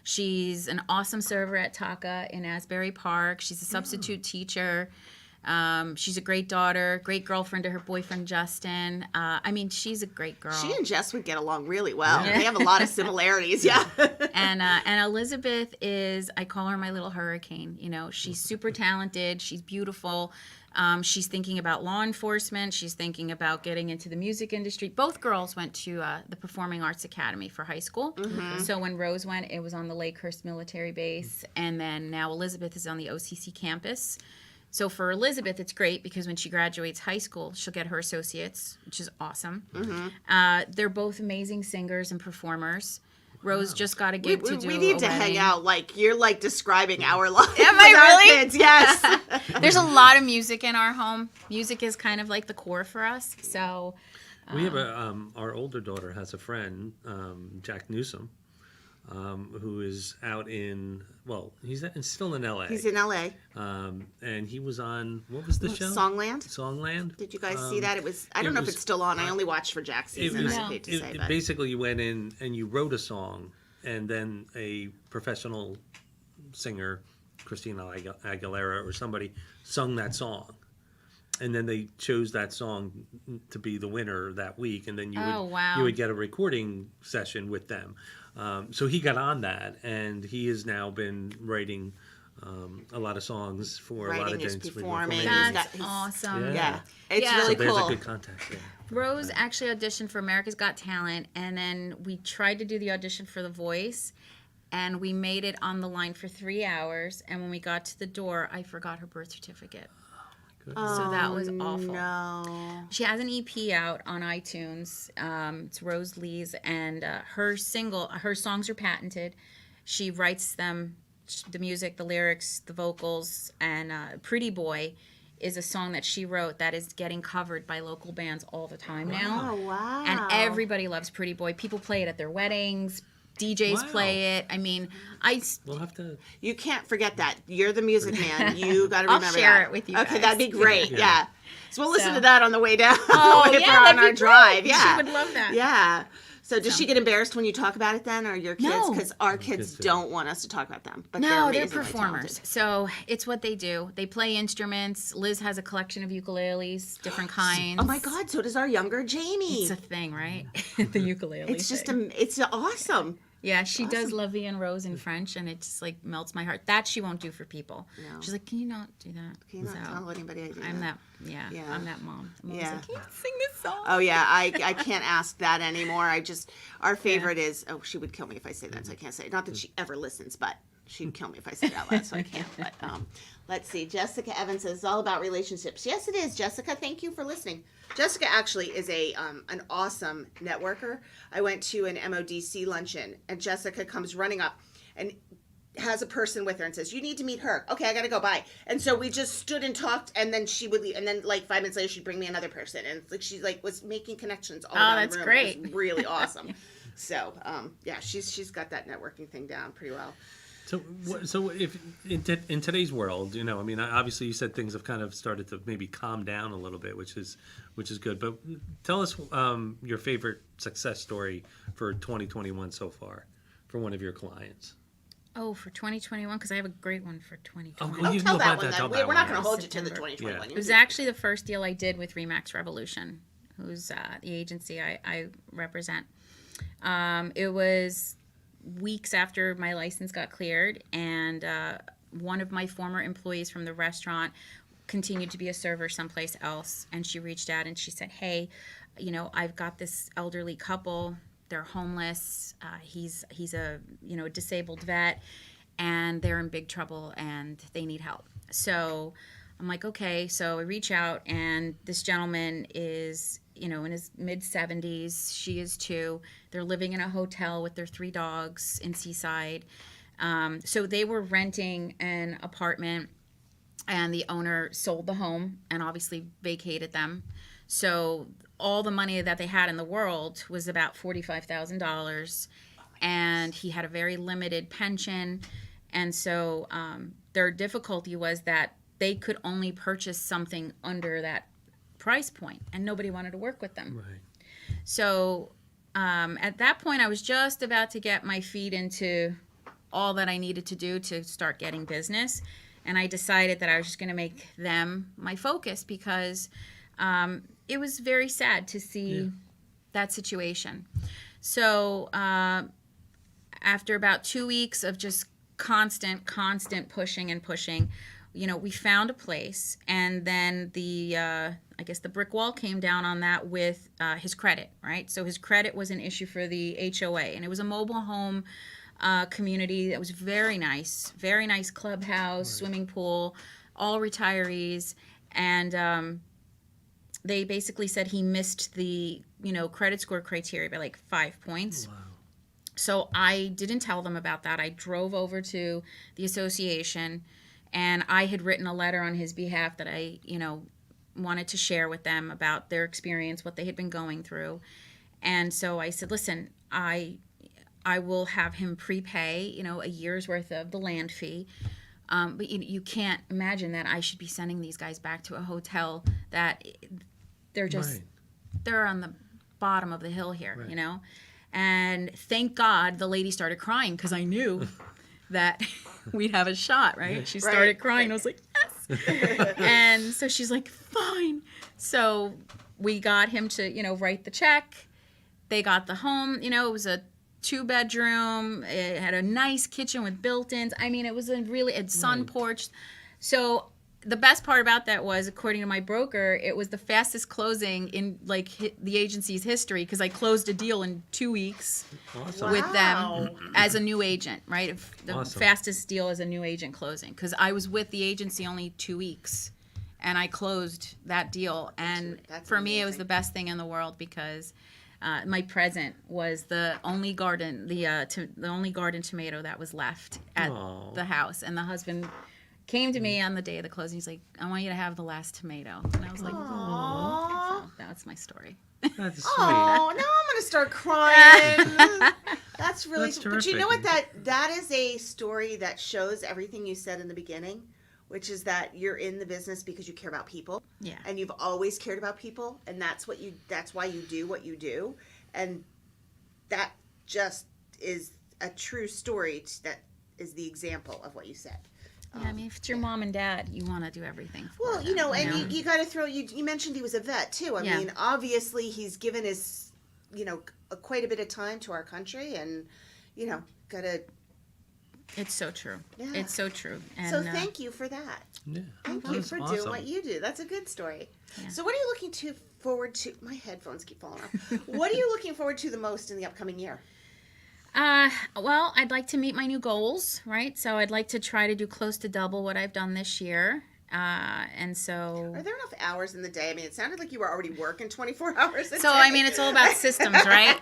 Speaker 3: She's an awesome server at Taka in Asbury Park. She's a substitute teacher. She's a great daughter, great girlfriend to her boyfriend, Justin. She's a great girl.
Speaker 1: She and Jess would get along really well. They have a lot of similarities, yeah.
Speaker 3: And Elizabeth is, I call her my little hurricane. She's super talented. She's beautiful. She's thinking about law enforcement. She's thinking about getting into the music industry. Both girls went to the Performing Arts Academy for high school. Mm-hmm. So when Rose went, it was on the Lakehurst Military Base. And then now Elizabeth is on the OCC campus. So for Elizabeth, it's great because when she graduates high school, she'll get her associates, which is awesome. Mm-hmm. They're both amazing singers and performers. Rose just got a gig to do.
Speaker 1: We need to hang out. Like, you're like describing our lives.
Speaker 3: Am I really?
Speaker 1: Kids. Yes.
Speaker 3: There's a lot of music in our home. Music is kind of like the core for us. So
Speaker 2: we have our older daughter has a friend, Jack Newsom, who is out in, he's still in LA.
Speaker 1: He's in LA.
Speaker 2: And he was on, what was the show?
Speaker 1: Songland. Did you guys see that? I don't know if it's still on. I only watched for Jack's season. I hate to say, but
Speaker 2: basically you went in and you wrote a song, and then a professional singer, Christina Aguilera or somebody, sung that song. And then they chose that song to be the winner that week, and then you would get a recording session with them. So he got on that, and he has now been writing a lot of songs for a lot of dance
Speaker 1: performing.
Speaker 3: That's awesome.
Speaker 1: Yeah. It's really
Speaker 2: so there's
Speaker 1: cool.
Speaker 2: a good contact there.
Speaker 3: Rose actually auditioned for America's Got Talent, and then we tried to do the audition for The Voice, and we made it on the line for 3 hours, and when we got to the door, I forgot her birth certificate. So that was awful.
Speaker 1: No.
Speaker 3: She has an EP out on iTunes. It's Rose Lee's, and her songs are patented. She writes them, the music, the lyrics, the vocals, and Pretty Boy is a song that she wrote that is getting covered by local bands all the time now.
Speaker 1: Oh, wow.
Speaker 3: And everybody loves Pretty Boy. People play it at their weddings. DJs play it.
Speaker 2: We'll have to.
Speaker 1: You can't forget that. You're the music man. You got to remember that.
Speaker 3: I'll share it with you
Speaker 1: Okay,
Speaker 3: guys.
Speaker 1: that'd be great. Yeah. So we'll listen
Speaker 3: So-
Speaker 1: to that on the way down.
Speaker 3: Oh,
Speaker 1: if
Speaker 3: yeah,
Speaker 1: we're on
Speaker 3: that'd
Speaker 1: our
Speaker 3: be
Speaker 1: drive.
Speaker 3: great.
Speaker 1: Yeah.
Speaker 3: She would love that.
Speaker 1: Yeah. So does she get embarrassed when you talk about it then, or your kids?
Speaker 3: No.
Speaker 1: Because our kids
Speaker 2: kids do.
Speaker 1: don't want us to talk about them. But
Speaker 3: No, they're
Speaker 1: amazingly
Speaker 3: performers.
Speaker 1: talented.
Speaker 3: So it's what they do. They play instruments. Liz has a collection of ukuleles, different kinds.
Speaker 1: Oh my God! So does our younger Jamie.
Speaker 3: It's a thing, right? The ukulele.
Speaker 1: It's just
Speaker 3: thing.
Speaker 1: it's awesome.
Speaker 3: Yeah, she does La Vie en Rose in French, and it just like melts my heart. That she won't do for people.
Speaker 1: No.
Speaker 3: She's like, can you not do that?
Speaker 1: Can you not tell anybody I do
Speaker 3: I'm
Speaker 1: that?
Speaker 3: that. I'm that mom. I'm always
Speaker 1: Yeah.
Speaker 3: like, can you sing this song?
Speaker 1: Oh yeah, I can't ask that anymore. Our favorite is, she would kill me if I say that, so I can't say it. Not that she ever listens, but she'd kill me if I said it out loud, so I can't. But let's see. Jessica Evans says it's all about relationships. Yes, it is, Jessica. Thank you for listening. Jessica actually is an awesome networker. I went to an MODC luncheon, and Jessica comes running up, and has a person with her and says, "You need to meet her." Okay, I gotta go. Bye. And so we just stood and talked, and then she would leave, and then like 5 minutes later, she'd bring me another person, and like she like was making connections all around
Speaker 3: that's
Speaker 1: the room.
Speaker 3: great.
Speaker 1: It was really awesome. So yeah, she's got that networking thing down pretty well.
Speaker 2: So if in today's world, I mean, obviously you said things have kind of started to maybe calm down a little bit, which is good. But tell us your favorite success story for 2021 so far for one of your clients.
Speaker 3: Oh, for 2021, because I have a great one for 2021.
Speaker 2: Oh,
Speaker 1: Oh,
Speaker 2: you
Speaker 1: tell
Speaker 2: know
Speaker 1: that
Speaker 2: about
Speaker 1: one
Speaker 2: that, tell
Speaker 1: then.
Speaker 2: that
Speaker 1: We're
Speaker 2: one,
Speaker 1: not going
Speaker 2: yeah.
Speaker 1: to hold you to the
Speaker 3: September.
Speaker 1: 2021.
Speaker 3: It was actually the first deal I did with RemaxREVOLUTION, who's the agency I represent. It was weeks after my license got cleared, and one of my former employees from the restaurant continued to be a server someplace else, and she reached out and she said, "Hey, I've got this elderly couple. They're homeless. He's a disabled vet, and they're in big trouble and they need help." So I'm like, okay. So I reach out, and this gentleman is in his mid 70s. She is too. They're living in a hotel with their 3 dogs in Seaside. So they were renting an apartment, and the owner sold the home and obviously vacated them. So all the money that they had in the world was about $45,000, and he had a very limited pension. And so their difficulty was that they could only purchase something under that price point, and nobody wanted to work with them.
Speaker 2: Right.
Speaker 3: So at that point, I was just about to get my feet into all that I needed to do to start getting business. And I decided that I was just going to make them my focus, because it was very sad to see that situation. So after about 2 weeks of just constant pushing and pushing, we found a place, and then I guess the brick wall came down on that with his credit, right? So his credit was an issue for the HOA, and it was a mobile home community that was very nice clubhouse, swimming pool, all retirees, and they basically said he missed the credit score criteria by like 5 points.
Speaker 2: Wow.
Speaker 3: So I didn't tell them about that. I drove over to the association, and I had written a letter on his behalf that I wanted to share with them about their experience, what they had been going through. And so I said, listen, I will have him prepay, a year's worth of the land fee. But you can't imagine that I should be sending these guys back to a hotel that they're just, they're on the bottom of the hill here, And thank God the lady started crying, because I knew that we'd have a shot, right? She started crying. I was like, yes. And so she's like, fine. So we got him to, write the check. They got the home. It was a 2-bedroom. It had a nice kitchen with built-ins. I mean, it was a sun porch. So the best part about that was, according to my broker, it was the fastest closing in the agency's history, because I closed a deal in 2 weeks with them as a new agent, right? The fastest deal as a new agent closing, because I was with the agency only 2 weeks, and I closed that deal. And for me, it was the best thing in the world, because my present was the only garden, the only garden tomato that was left at the house, and the husband came to me on the day of the closing. He's like, "I want you to have the last tomato." And I was like, "Aww." So that's my story.
Speaker 2: That's sweet.
Speaker 1: Oh, now I'm gonna start crying. That's really
Speaker 2: That's
Speaker 1: sweet. But you know
Speaker 2: terrific.
Speaker 1: what? That is a story that shows everything you said in the beginning, which is that you're in the business because you care about people.
Speaker 3: Yeah.
Speaker 1: And you've always cared about people, and that's why you do what you do. And that just is a true story that is the example of what you said.
Speaker 3: Yeah, I mean, if it's your mom and dad, you want to do everything for
Speaker 1: Well,
Speaker 3: them,
Speaker 1: and you got to throw, you mentioned he was a vet too. I mean, obviously he's given his, quite a bit of time to our country, and, got to.
Speaker 3: It's so true.
Speaker 1: Yeah.
Speaker 3: It's so true. And,
Speaker 1: So thank you for that.
Speaker 2: Yeah.
Speaker 1: Thank you for doing what you do. That's a good story.
Speaker 3: Yeah.
Speaker 1: So what are you looking forward to? My headphones keep falling off. What are you looking forward to the most in the upcoming year?
Speaker 3: Well, I'd like to meet my new goals, right? So I'd like to try to do close to double what I've done this year. And so,
Speaker 1: Are there enough hours in the day? I mean, it sounded like you were already working 24 hours a day.
Speaker 3: so I mean, it's all about systems, right?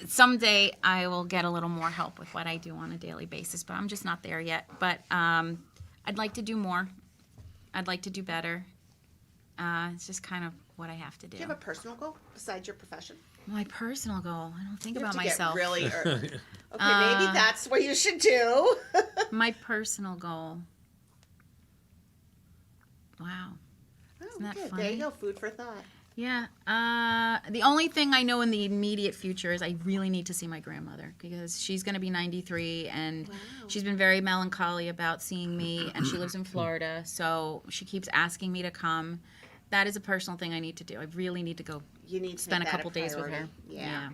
Speaker 3: Someday I will get a little more help with what I do on a daily basis, but I'm just not there yet. But I'd like to do more. I'd like to do better. It's just kind of what I have to do.
Speaker 1: Do you have a personal goal besides your profession?
Speaker 3: My personal goal. I don't think
Speaker 1: You have
Speaker 3: about
Speaker 1: to
Speaker 3: myself.
Speaker 1: Get really okay, maybe that's what you should do.
Speaker 3: My personal goal. Wow.
Speaker 1: Oh,
Speaker 3: that
Speaker 1: good.
Speaker 3: funny?
Speaker 1: There you go. Food for thought.
Speaker 3: Yeah. The only thing I know in the immediate future is I really need to see my grandmother because she's going to be 93 and she's been very melancholy about seeing me, and she lives in Florida, so she keeps asking me to come. That is a personal thing I need to do. I really need to go
Speaker 1: You need to
Speaker 3: spend a
Speaker 1: make that
Speaker 3: couple days with her.
Speaker 1: priority. Yeah.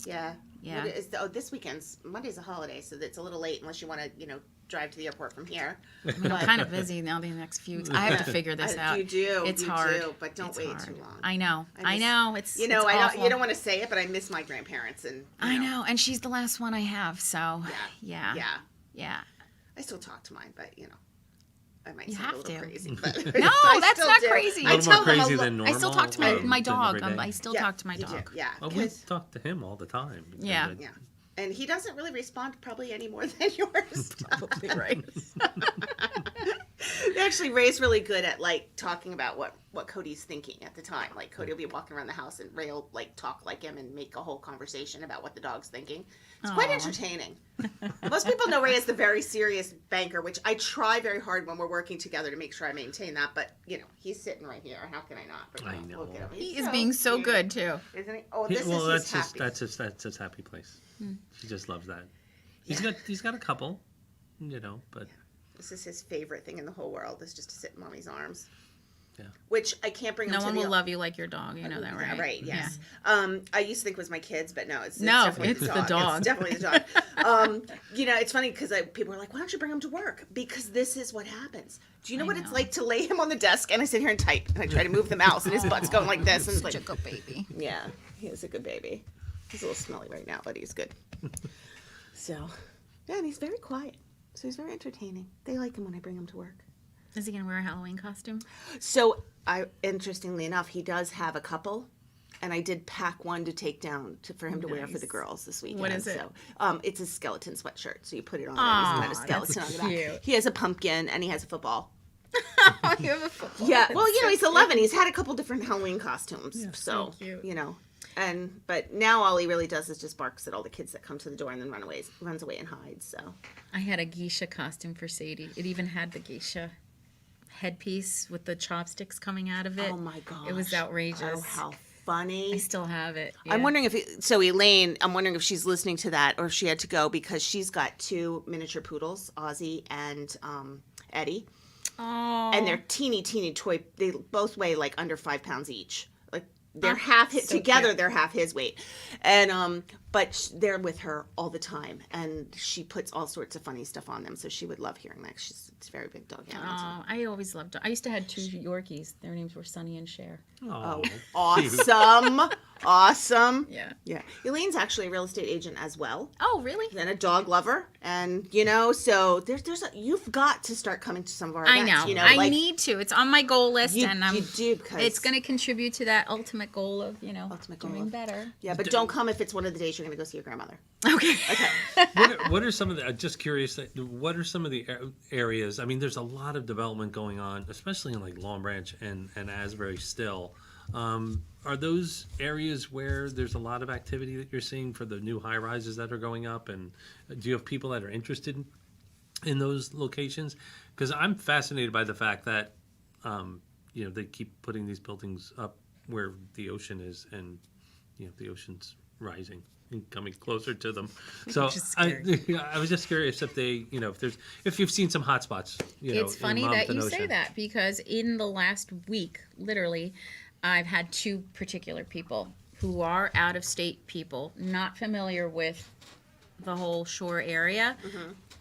Speaker 1: Yeah.
Speaker 3: Yeah.
Speaker 1: What is this weekend's Monday's a holiday, so it's a little late unless you want to, drive to the airport from here.
Speaker 3: I mean, I'm kind of busy now the next few weeks. I have to figure this out.
Speaker 1: You do.
Speaker 3: It's
Speaker 1: you
Speaker 3: hard.
Speaker 1: do, but don't
Speaker 3: It's
Speaker 1: wait
Speaker 3: hard.
Speaker 1: too long.
Speaker 3: I know.
Speaker 1: I
Speaker 3: I
Speaker 1: miss-
Speaker 3: know. It's
Speaker 1: You know,
Speaker 3: it's awful.
Speaker 1: you don't want to say it, but I miss my grandparents, and
Speaker 3: I know, and she's the last one I have, so
Speaker 1: Yeah.
Speaker 3: yeah.
Speaker 1: I still talk to mine, but I might
Speaker 3: You
Speaker 1: sound
Speaker 3: have
Speaker 1: a little
Speaker 3: to.
Speaker 1: crazy. But
Speaker 3: No,
Speaker 1: I
Speaker 3: that's
Speaker 1: still
Speaker 3: not
Speaker 1: do.
Speaker 3: crazy.
Speaker 2: A
Speaker 1: I
Speaker 2: little more
Speaker 1: tell them
Speaker 2: crazy
Speaker 1: a
Speaker 2: than normal.
Speaker 3: I still talk to my
Speaker 2: than
Speaker 3: dog.
Speaker 2: every day?
Speaker 3: I still
Speaker 1: Yeah,
Speaker 3: talk to my
Speaker 1: you do,
Speaker 3: dog.
Speaker 1: Yeah.
Speaker 2: Oh, we
Speaker 1: 'cause-
Speaker 2: talk to him all the time.
Speaker 3: Yeah.
Speaker 1: Yeah. And he doesn't really respond probably any more than yours.
Speaker 3: Probably right.
Speaker 1: Actually, Ray's really good at talking about what Cody's thinking at the time. Like Cody will be walking around the house and Ray will talk like him and make a whole conversation about what the dog's thinking. It's quite
Speaker 3: Aw.
Speaker 1: entertaining. Most people know Ray as the very serious banker, which I try very hard when we're working together to make sure I maintain that. But he's sitting right here. How can I not? But,
Speaker 2: I know.
Speaker 1: Look at him.
Speaker 3: He
Speaker 1: He's
Speaker 3: is being so
Speaker 1: cute,
Speaker 3: good too.
Speaker 1: isn't he? Oh,
Speaker 2: He-
Speaker 1: this
Speaker 2: well,
Speaker 1: is his
Speaker 2: that's
Speaker 1: happy.
Speaker 2: that's his happy place. He just loves that. He's got a couple, but
Speaker 1: This is his favorite thing in the whole world, is just to sit in mommy's arms.
Speaker 2: Yeah.
Speaker 1: Which I can't bring him
Speaker 3: No
Speaker 1: to
Speaker 3: one
Speaker 1: the
Speaker 3: will love you like your dog. You know that, right?
Speaker 1: Yeah, right,
Speaker 3: Yeah.
Speaker 1: yes. I used to think it was my kids, but no, it's
Speaker 3: No,
Speaker 1: definitely
Speaker 3: it's the dog.
Speaker 1: It's definitely the dog. It's funny because people are like, why don't you bring him to work? Because this is what happens. Do you know what it's like to lay him on the desk and I sit here and type and I try to move the mouse and his butt's going like this and it's
Speaker 3: Such
Speaker 1: like,
Speaker 3: a good baby.
Speaker 1: yeah, he is a good baby. He's a little smelly right now, but he's good. So, yeah, and he's very quiet. So he's very entertaining. They like him when I bring him to work.
Speaker 3: Is he gonna wear a Halloween costume?
Speaker 1: So, interestingly enough, he does have a couple, and I did pack one to take down for him to wear for the girls this weekend.
Speaker 3: What is it?
Speaker 1: So, it's a skeleton sweatshirt. So you put it on, and he's got a skeleton on the back.
Speaker 3: cute.
Speaker 1: He has a pumpkin, and he has a football.
Speaker 3: You have a football.
Speaker 1: Yeah, well, he's 11. He's had a couple different Halloween costumes.
Speaker 3: so cute.
Speaker 1: But now all he really does is just barks at all the kids that come to the door and then runs away and hides. So
Speaker 3: I had a geisha costume for Sadie. It even had the geisha headpiece with the chopsticks coming out of it.
Speaker 1: oh my gosh,
Speaker 3: It was outrageous.
Speaker 1: Oh, how funny!
Speaker 3: I still have it.
Speaker 1: I'm
Speaker 3: yeah.
Speaker 1: wondering Elaine, I'm wondering if she's listening to that or if she had to go because she's got two miniature poodles, Ozzy and Eddie.
Speaker 3: Oh.
Speaker 1: And they're teeny toy. They both weigh like under 5 pounds each. Like they're half his,
Speaker 3: so
Speaker 1: together.
Speaker 3: cute.
Speaker 1: They're half his weight. And but they're with her all the time, and she puts all sorts of funny stuff on them. So she would love hearing that. She's a very big dog animal.
Speaker 3: Oh, I always loved. I used to have 2 Yorkies. Their names were Sunny and Cher.
Speaker 2: oh,
Speaker 1: Awesome.
Speaker 3: Yeah.
Speaker 1: Yeah. Elaine's actually a real estate agent as well.
Speaker 3: Oh, really?
Speaker 1: And a dog lover, and so you've got to start coming to some of our
Speaker 3: I
Speaker 1: events.
Speaker 3: know. I need to. It's on my goal list, and
Speaker 1: you do because
Speaker 3: it's going to contribute to that ultimate goal of
Speaker 1: Ultimate goal
Speaker 3: doing
Speaker 1: of-
Speaker 3: better.
Speaker 1: Yeah, but don't come if it's one of the days you're going to go see your grandmother.
Speaker 3: Okay.
Speaker 2: what are some of the? Just curious. What are some of the areas? I mean, there's a lot of development going on, especially in like Long Branch and Asbury still. Are those areas where there's a lot of activity that you're seeing for the new high rises that are going up? And do you have people that are interested in those locations? Because I'm fascinated by the fact that they keep putting these buildings up where the ocean is, and the ocean's rising and coming closer to them. So
Speaker 3: Which is
Speaker 2: I was just curious if they, if you've seen some hot spots.
Speaker 3: It's
Speaker 2: in
Speaker 3: funny that
Speaker 2: Monmouth and
Speaker 3: you say
Speaker 2: Ocean.
Speaker 3: that because in the last week, literally, I've had 2 particular people who are out-of-state people, not familiar with the whole shore area,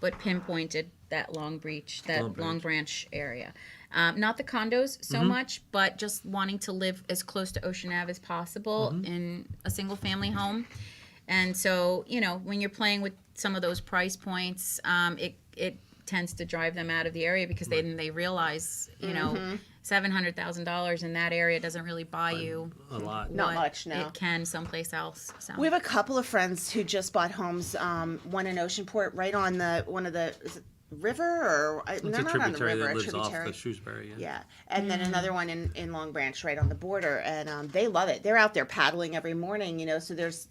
Speaker 3: but pinpointed that Long Branch area. Not the condos so much, but just wanting to live as close to Ocean Ave as possible in a single-family home. And so, when you're playing with some of those price points, it tends to drive them out of the area because then they realize, you know, $700,000 in that area doesn't really buy you
Speaker 2: A lot.
Speaker 1: Not
Speaker 3: what
Speaker 1: much, no.
Speaker 3: it can someplace else. So
Speaker 1: We have a couple of friends who just bought homes. One in Oceanport, right on one of the is it river or
Speaker 2: It's
Speaker 1: no,
Speaker 2: a
Speaker 1: not on the
Speaker 2: tributary
Speaker 1: river,
Speaker 2: that
Speaker 1: a
Speaker 2: lives off
Speaker 1: tributary.
Speaker 2: the Shrewsbury. Yeah.
Speaker 1: Yeah, and then another one in Long Branch, right on the border, and they love it. They're out there paddling every morning, you know. So there's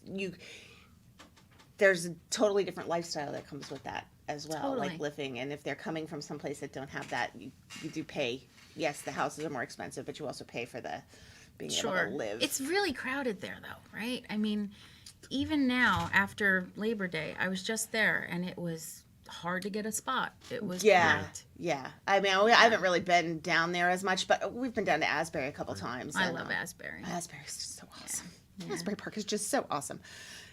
Speaker 1: a totally different lifestyle that comes with that as well,
Speaker 3: Totally.
Speaker 1: like living. And if they're coming from someplace that don't have that, you do pay. Yes, the houses are more expensive, but you also pay for the being able
Speaker 3: sure.
Speaker 1: to live.
Speaker 3: It's really crowded there, though, right? I mean, even now after Labor Day, I was just there, and it was hard to get a spot. It was packed.
Speaker 1: Yeah. I mean, I haven't really been down there as much, but we've been down to Asbury a couple times.
Speaker 3: I
Speaker 1: and,
Speaker 3: love Asbury.
Speaker 1: Asbury's just so awesome. Asbury Park is just so awesome.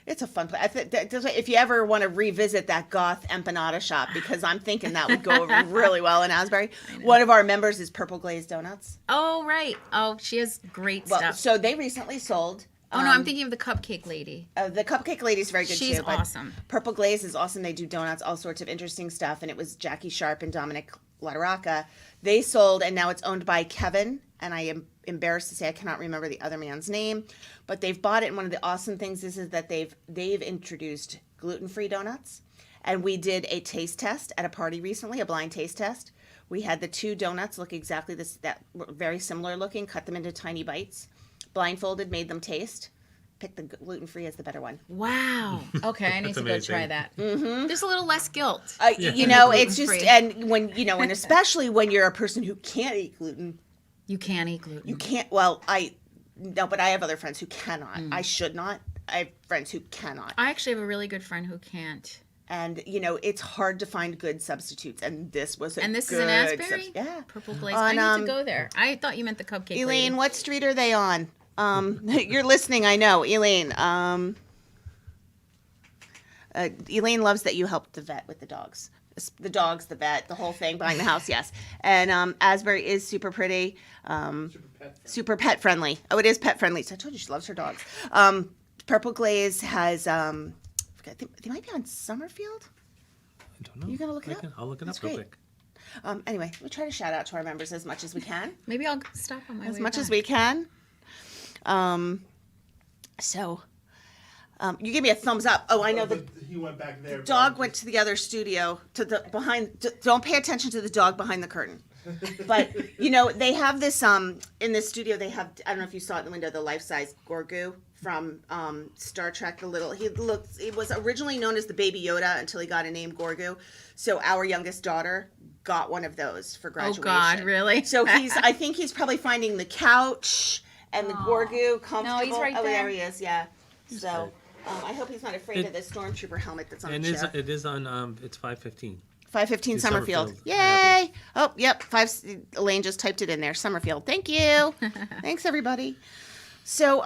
Speaker 1: It's a fun place. If you ever want to revisit that goth empanada shop, because I'm thinking that would go really well in Asbury. One of our members is Purple Glazed Donuts.
Speaker 3: Oh, right. Oh, she has great
Speaker 1: Well,
Speaker 3: stuff.
Speaker 1: so they recently sold.
Speaker 3: Oh, no, I'm thinking of the cupcake lady.
Speaker 1: The Cupcake Lady's very good
Speaker 3: She's
Speaker 1: too. But
Speaker 3: awesome.
Speaker 1: Purple Glaze is awesome. They do donuts, all sorts of interesting stuff. And it was Jackie Sharp and Dominic LaRocca. They sold, and now it's owned by Kevin. And I am embarrassed to say I cannot remember the other man's name, but they've bought it. And one of the awesome things is that they've introduced gluten-free donuts. And we did a taste test at a party recently, a blind taste test. We had the two donuts look exactly that very similar looking, cut them into tiny bites, blindfolded, made them taste. Picked the gluten-free as the better one.
Speaker 3: Wow. Okay, I need to go try
Speaker 2: amazing.
Speaker 3: that. Mm-hmm. There's a little less guilt.
Speaker 1: You know, it's just,
Speaker 3: Gluten-free.
Speaker 1: and when, you know, and especially when you're a person who can't eat gluten,
Speaker 3: You can't eat gluten.
Speaker 1: you can't, well, no, but I have other friends who cannot. I should not. I have friends who cannot.
Speaker 3: I actually have a really good friend who can't.
Speaker 1: And, you know, it's hard to find good substitutes. And this was a
Speaker 3: And this
Speaker 1: good
Speaker 3: is in Asbury?
Speaker 1: Yeah.
Speaker 3: Purple Glaze.
Speaker 1: On,
Speaker 3: I need to go there. I thought you meant the cupcake
Speaker 1: Elaine,
Speaker 3: lady.
Speaker 1: what street are they on? You're listening, I know. Elaine, Elaine loves that you helped the vet with the dogs. The dogs, the vet, the whole thing behind the house, yes. And Asbury is super pretty. Super pet friendly. Oh, it is pet friendly. So I told you she loves her dogs. Purple Glaze has, they might be on Summerfield.
Speaker 2: I don't know.
Speaker 1: You gonna look it up?
Speaker 2: I'll look it
Speaker 1: That's
Speaker 2: up real
Speaker 1: great.
Speaker 2: quick.
Speaker 1: Anyway, we try to shout out to our members as much as we can.
Speaker 3: Maybe I'll stop on my way
Speaker 1: As much as
Speaker 3: back.
Speaker 1: we can. You give me a thumbs up. Oh, I know the
Speaker 4: He went back there.
Speaker 1: dog went to the other studio to the behind. Don't pay attention to the dog behind the curtain. But you know they have this in this studio they have, I don't know if you saw it in the window, the life-size Gorgu from Star Trek. It was originally known as the Baby Yoda until he got a name Gorgu. So our youngest daughter got one of those for
Speaker 3: Oh,
Speaker 1: graduation.
Speaker 3: God, really?
Speaker 1: So I think he's probably finding the couch and the Gorgu comfortable.
Speaker 3: No, he's right
Speaker 1: Oh, there
Speaker 3: there.
Speaker 1: he is. Yeah. So I hope he's not afraid of the stormtrooper helmet that's on
Speaker 2: And
Speaker 1: the chair.
Speaker 2: it is on. It's 5:15.
Speaker 1: 515
Speaker 2: To
Speaker 1: Summerfield.
Speaker 2: Summerfield.
Speaker 1: Yay! Oh, yep. Elaine just typed it in there. Summerfield. Thank you. Thanks, everybody. So,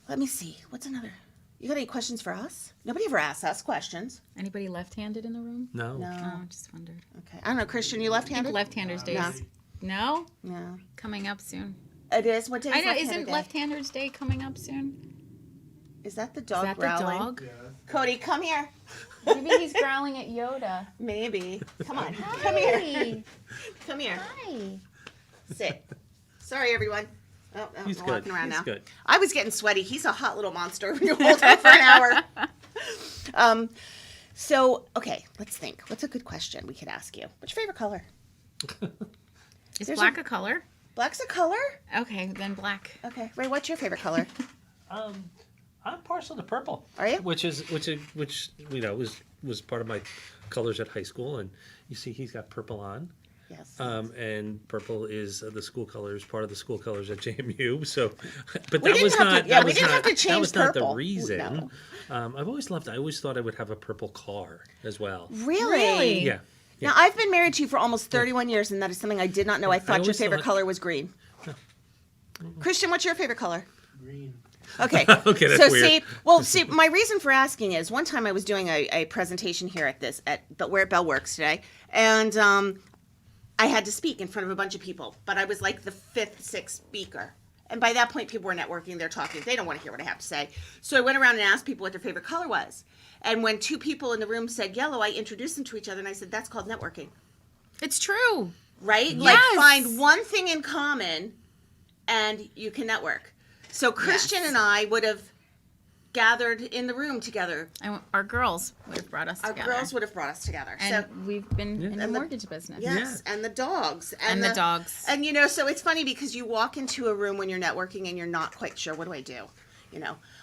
Speaker 1: let me see. What's another? You got any questions for us? Nobody ever asks us questions.
Speaker 3: Anybody left-handed in the room?
Speaker 2: No.
Speaker 1: No.
Speaker 3: Oh, just wondered.
Speaker 1: Okay. I don't know, Christian. You
Speaker 3: I think
Speaker 1: left-handed?
Speaker 3: left-handers day
Speaker 1: No.
Speaker 3: is... No?
Speaker 1: No.
Speaker 3: Coming up soon.
Speaker 1: It is. What day is
Speaker 3: I know,
Speaker 1: left-handed
Speaker 3: isn't
Speaker 1: day?
Speaker 3: Left-handers day coming up soon?
Speaker 1: Is that the
Speaker 3: Is
Speaker 1: dog
Speaker 3: that
Speaker 1: growling?
Speaker 3: the dog?
Speaker 4: Yeah.
Speaker 1: Cody, come here.
Speaker 3: Maybe he's growling at Yoda.
Speaker 1: Maybe. Come on. Come here. Come here.
Speaker 3: Hi.
Speaker 1: Sit. Sorry, everyone. Oh,
Speaker 2: He's
Speaker 1: we're
Speaker 2: good.
Speaker 1: walking around
Speaker 2: He's
Speaker 1: now.
Speaker 2: good.
Speaker 1: I was getting sweaty. He's a hot little monster when you hold him for an hour. So, okay, let's think. What's a good question we could ask you? What's your favorite color?
Speaker 3: Is
Speaker 1: There's
Speaker 3: black a color?
Speaker 1: Black's a color?
Speaker 3: Okay, then black.
Speaker 1: Okay. Ray, what's your favorite color?
Speaker 2: I'm partial to purple.
Speaker 1: Are you?
Speaker 2: Which you know was part of my colors at high school, and you see he's got purple on.
Speaker 1: Yes.
Speaker 2: And purple is the school colors, part of the school colors at JMU. So, but
Speaker 1: We
Speaker 2: that
Speaker 1: didn't
Speaker 2: was
Speaker 1: have to-
Speaker 2: not.
Speaker 1: yeah,
Speaker 2: that
Speaker 1: we
Speaker 2: was
Speaker 1: didn't
Speaker 2: not,
Speaker 1: have to
Speaker 2: That
Speaker 1: change
Speaker 2: was not the
Speaker 1: purple.
Speaker 2: reason.
Speaker 1: No.
Speaker 2: I always thought I would have a purple car as well.
Speaker 1: Really?
Speaker 2: Yeah.
Speaker 1: Now, I've been married to you for almost 31 years, and that is something I did not know. I thought your
Speaker 2: always
Speaker 1: favorite
Speaker 2: thought-
Speaker 1: color was green. Christian, what's your faorite color?
Speaker 4: Green.
Speaker 1: Okay.
Speaker 2: Okay, that's
Speaker 1: so
Speaker 2: weird.
Speaker 1: see, my reason for asking is one time I was doing a presentation here we're at Bell Works today, and I had to speak in front of a bunch of people, but I was like the fifth, sixth speaker, And by that point, people were networking, they're talking, they don't want to hear what I have to say. So I went around and asked people what their favorite color was. And when 2 people in the room said yellow, I introduced them to each other and I said, that's called networking.
Speaker 3: It's true.
Speaker 1: Right?
Speaker 3: Yes.
Speaker 1: Like, find one thing in common and you can network. So Christian and I would have gathered in the room together.
Speaker 3: And our girls would have brought us together.
Speaker 1: Our girls would have brought us together.
Speaker 3: And
Speaker 1: So
Speaker 3: we've been in the mortgage business.
Speaker 1: yes, and the dogs.
Speaker 3: And the dogs.
Speaker 1: And, so it's funny because you walk into a room when you're networking and you're not quite sure, what do I do?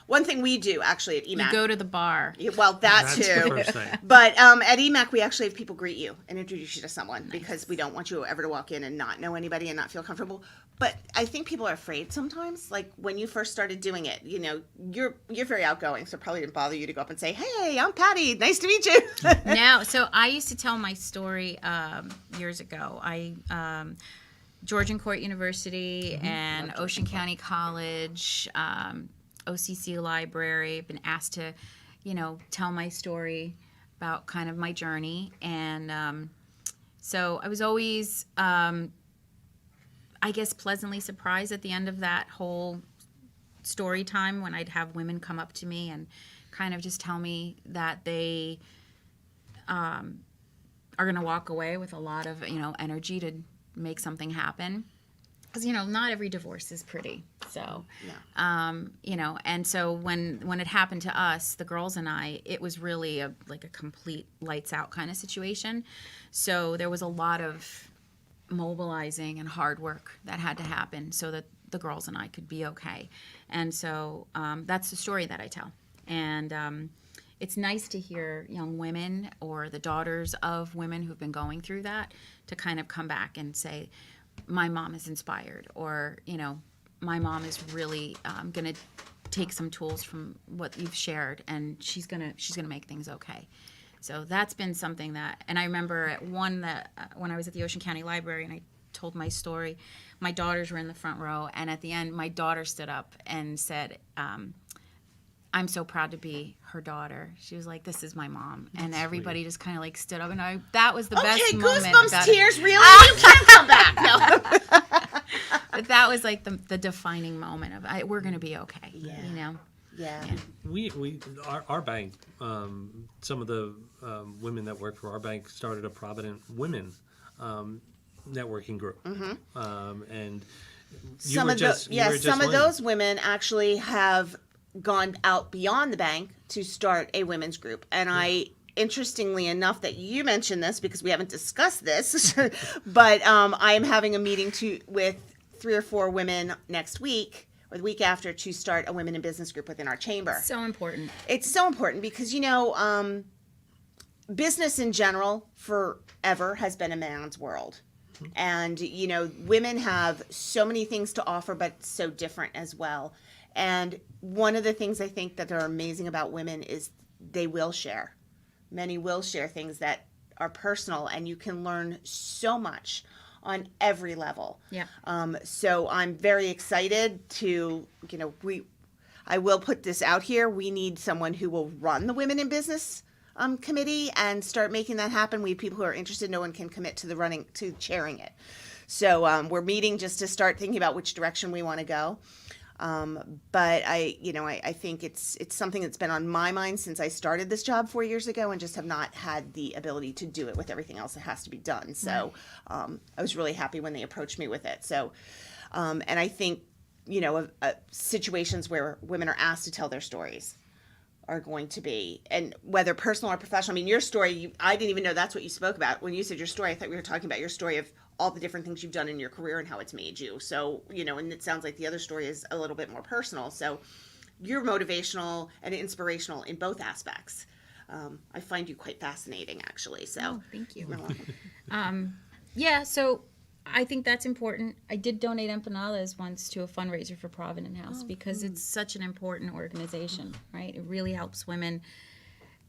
Speaker 1: One thing we do actually at EMAC.
Speaker 3: You go to the bar.
Speaker 1: Well, that
Speaker 2: That's
Speaker 1: too.
Speaker 2: the first thing.
Speaker 1: But at EMAC, we actually have people greet you and introduce you to someone because we don't want you ever to walk in and not know anybody and not feel comfortable. But I think people are afraid sometimes. Like when you first started doing it, you're very outgoing, so it probably didn't bother you to go up and say, "Hey, I'm Patty. Nice to meet you."
Speaker 3: Now, so I used to tell my story years ago. Georgian Court University and Ocean County College, OCC Library. I've been asked to, tell my story about kind of my journey. And so I was always, I guess, pleasantly surprised at the end of that whole story time when I'd have women come up to me and kind of just tell me that they are going to walk away with a lot of, energy to make something happen. Because, not every divorce is pretty. So, and so when it happened to us, the girls and I, it was really a complete lights out kind of situation. So there was a lot of mobilizing and hard work that had to happen so that the girls and I could be okay. And so that's the story that I tell. And it's nice to hear young women or the daughters of women who've been going through that to kind of come back and say, my mom is inspired, or, my mom is really going to take some tools from what you've shared and she's going to make things okay. So that's been something that, and I remember at one that when I was at the Ocean County Library and I told my story, my daughters were in the front row, and at the end my daughter stood up and said, I'm so proud to be her daughter. She was like, this is my mom. And everybody just kind of stood up, and that was the best moment.
Speaker 1: Okay, goosebumps,
Speaker 3: about
Speaker 1: tears, really? You can come back. No.
Speaker 3: But that was the defining moment of we're going to be okay.
Speaker 1: Yeah. Yeah.
Speaker 2: Our bank, some of the women that work for our bank started a Provident Women networking group. And
Speaker 1: Some of those women actually have gone out beyond the bank to start a women's group. And interestingly enough that you mentioned this, because we haven't discussed this, but I am having a meeting with 3 or 4 women next week or the week after to start a women in business group within our chamber.
Speaker 3: So important.
Speaker 1: It's so important because, business in general forever has been a man's world. And, women have so many things to offer, but so different as well. And one of the things I think that are amazing about women is they will share. Many will share things that are personal, and you can learn so much on every level.
Speaker 3: Yeah.
Speaker 1: So I'm very excited to, I will put this out here. We need someone who will run the Women in Business committee and start making that happen. We have people who are interested. No one can commit to chairing it. So we're meeting just to start thinking about which direction we want to go. But I think it's something that's been on my mind since I started this job 4 years ago, and just have not had the ability to do it with everything else that has to be done. So I was really happy when they approached me with it. So, and I think, situations where women are asked to tell their stories are going to be, and whether personal or professional. I mean, your story, I didn't even know that's what you spoke about. When you said your story, I thought we were talking about your story of all the different things you've done in your career and how it's made you. So, and it sounds like the other story is a little bit more personal. So you're motivational and inspirational in both aspects. I find you quite fascinating, actually. So
Speaker 3: thank you. Yeah, so I think that's important. I did donate empanadas once to a fundraiser for Provident House because it's such an important organization, right? It really helps women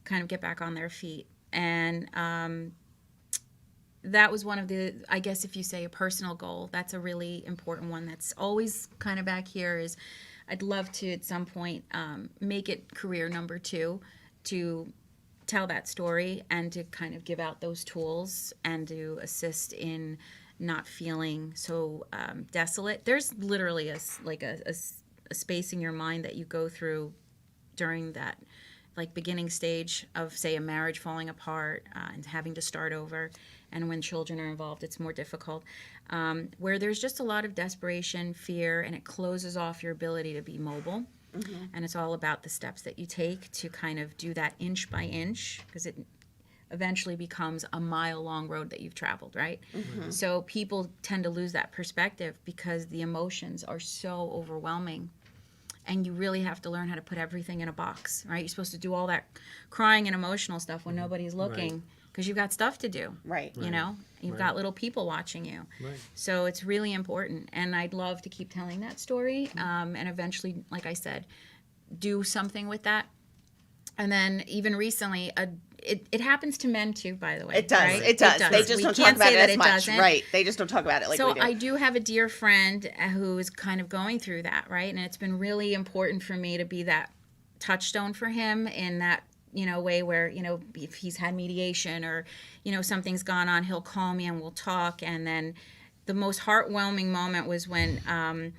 Speaker 3: kind of get back on their feet. And that was one of the, I guess if you say a personal goal, that's a really important one that's always kind of back here is I'd love to at some point make it career number 2 to tell that story and to kind of give out those tools and to assist in not feeling so desolate. There's literally a space in your mind that you go through during that like beginning stage of, say, a marriage falling apart and having to start over. And when children are involved, it's more difficult, where there's just a lot of desperation, fear, and it closes off your ability to be mobile. Mm-hmm. And it's all about the steps that you take to kind of do that inch by inch, because it eventually becomes a mile-long road that you've traveled, right? Mm-hmm. So people tend to lose that perspective because the emotions are so overwhelming. And you really have to learn how to put everything in a box, right? You're supposed to do all that crying and emotional stuff when nobody's looking, because you've got stuff to do.
Speaker 1: Right.
Speaker 3: You know? You've got little people watching you.
Speaker 2: Right.
Speaker 3: So it's really important. And I'd love to keep telling that story and eventually, like I said, do something with that. And then even recently, it happens to men too, by the way.
Speaker 1: It does.
Speaker 3: Right?
Speaker 1: It does. They just don't talk about it as much.
Speaker 3: Doesn't.
Speaker 1: Right. They just don't talk about it like
Speaker 3: so
Speaker 1: we do.
Speaker 3: I do have a dear friend who is kind of going through that, right? And it's been really important for me to be that touchstone for him in that, way where, if he's had mediation or, something's gone on, he'll call me and we'll talk. And then the most heartwarming moment was when,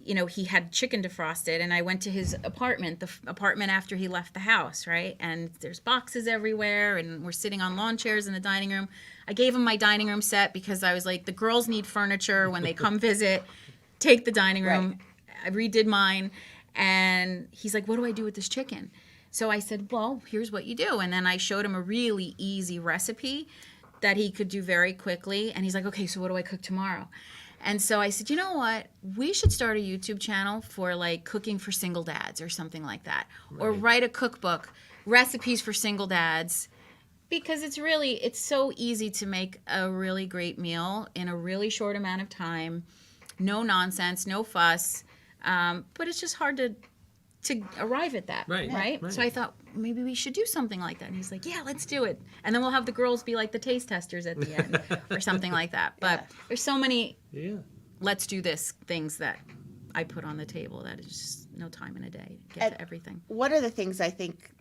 Speaker 3: he had chicken defrosted, and I went to his apartment, the apartment after he left the house, right? And there's boxes everywhere, and we're sitting on lawn chairs in the dining room. I gave him my dining room set because I was like, the girls need furniture when they come visit. Take the dining room. Right. I redid mine, and he's like, what do I do with this chicken? So I said, well, here's what you do. And then I showed him a really easy recipe that he could do very quickly. And he's like, okay, so what do I cook tomorrow? And so I said, you know what? We should start a YouTube channel for like cooking for single dads or something like that. Right. Or write a cookbook, recipes for single dads. Because it's so easy to make a really great meal in a really short amount of time. No nonsense, no fuss. But it's just hard to arrive at that, right? So I thought, maybe we should do something like that. And he's like, yeah, let's do it. And then we'll have the girls be like the taste testers at the end or something like that. But there's so many let's do this things that I put on the table that is just no time in a day to get to everything.
Speaker 1: One of the things I think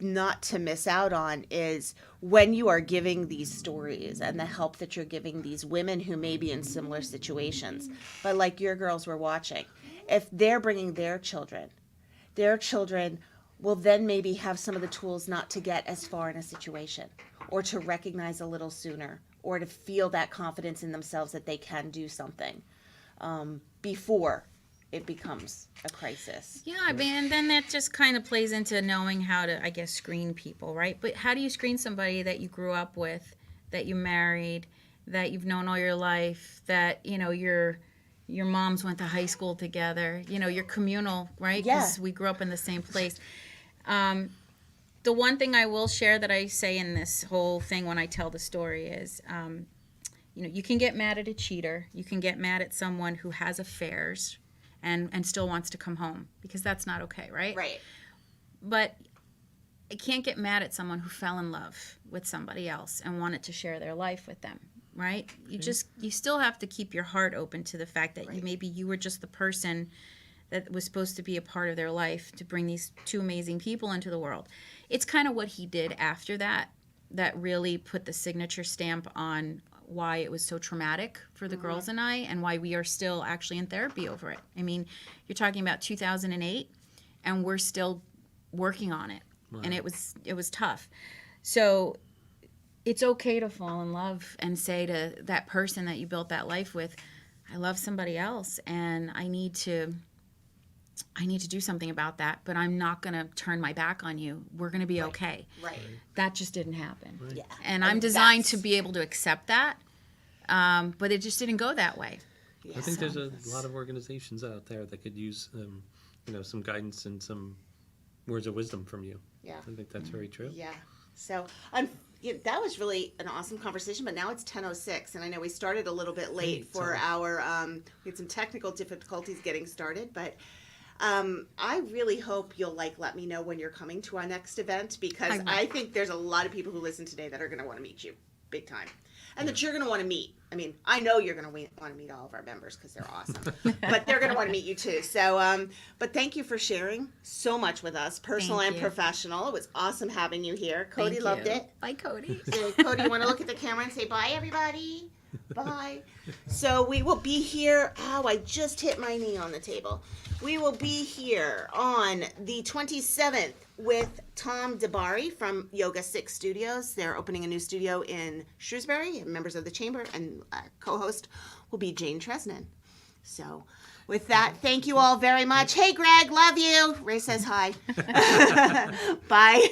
Speaker 1: not to miss out on is when you are giving these stories and the help that you're giving these women who may be in similar situations, but like your girls were watching, if they're bringing their children will then maybe have some of the tools not to get as far in a situation, or to recognize a little sooner, or to feel that confidence in themselves that they can do something before it becomes a crisis.
Speaker 3: Yeah, I mean, and then that just kind of plays into knowing how to, I guess, screen people, right? But how do you screen somebody that you grew up with, that you married, that you've known all your life, that, your moms went to high school together, you're communal, right? Because we grew up in the same place. The one thing I will share that I say in this whole thing when I tell the story is, you can get mad at a cheater. You can get mad at someone who has affairs and still wants to come home, because that's not okay, right?
Speaker 1: Right.
Speaker 3: But I can't get mad at someone who fell in love with somebody else and wanted to share their life with them. Right? You still have to keep your heart open to the fact that maybe you were just the person that was supposed to be a part of their life to bring these two amazing people into the world. It's kind of what he did after that really put the signature stamp on why it was so traumatic for the girls and I, and why we are still actually in therapy over it. I mean, you're talking about 2008, and we're still working on it. Wow. And it was tough. So it's okay to fall in love and say to that person that you built that life with, I love somebody else, and I need to do something about that, but I'm not going to turn my back on you. We're going to be okay.
Speaker 1: Right.
Speaker 3: That just didn't happen.
Speaker 1: Right. Yeah.
Speaker 3: And I'm designed to be able to accept that, but it just didn't go that way.
Speaker 2: Yeah. I think there's a lot of organizations out there that could use, some guidance and some words of wisdom from you.
Speaker 1: Yeah. I
Speaker 2: think that's very true.
Speaker 1: Yeah. So that was really an awesome conversation, but now it's 10:06, and I know we started a little bit late for our, we had some technical difficulties getting started, but I really hope you'll let me know when you're coming to our next event, because I think there's a lot of people who listen today that are going to want to meet you big time, and that you're going to want to meet. I mean, I know you're going to want to meet all of our members because they're awesome, but they're going to want to meet you too. So, but thank you for sharing so much with us, personal and professional. It was awesome having you here. Cody loved it.
Speaker 3: Bye, Cody.
Speaker 1: Cody, you want to look at the camera and say bye, everybody? Bye. So we will be here. Oh, I just hit my knee on the table. We will be here on the 27th with Tom DeBari from Yoga 6 Studios. They're opening a new studio in Shrewsbury. Members of the chamber and co-host will be Jane Tresnan. So with that, thank you all very much. Hey, Greg, love you. Ray says hi. Bye.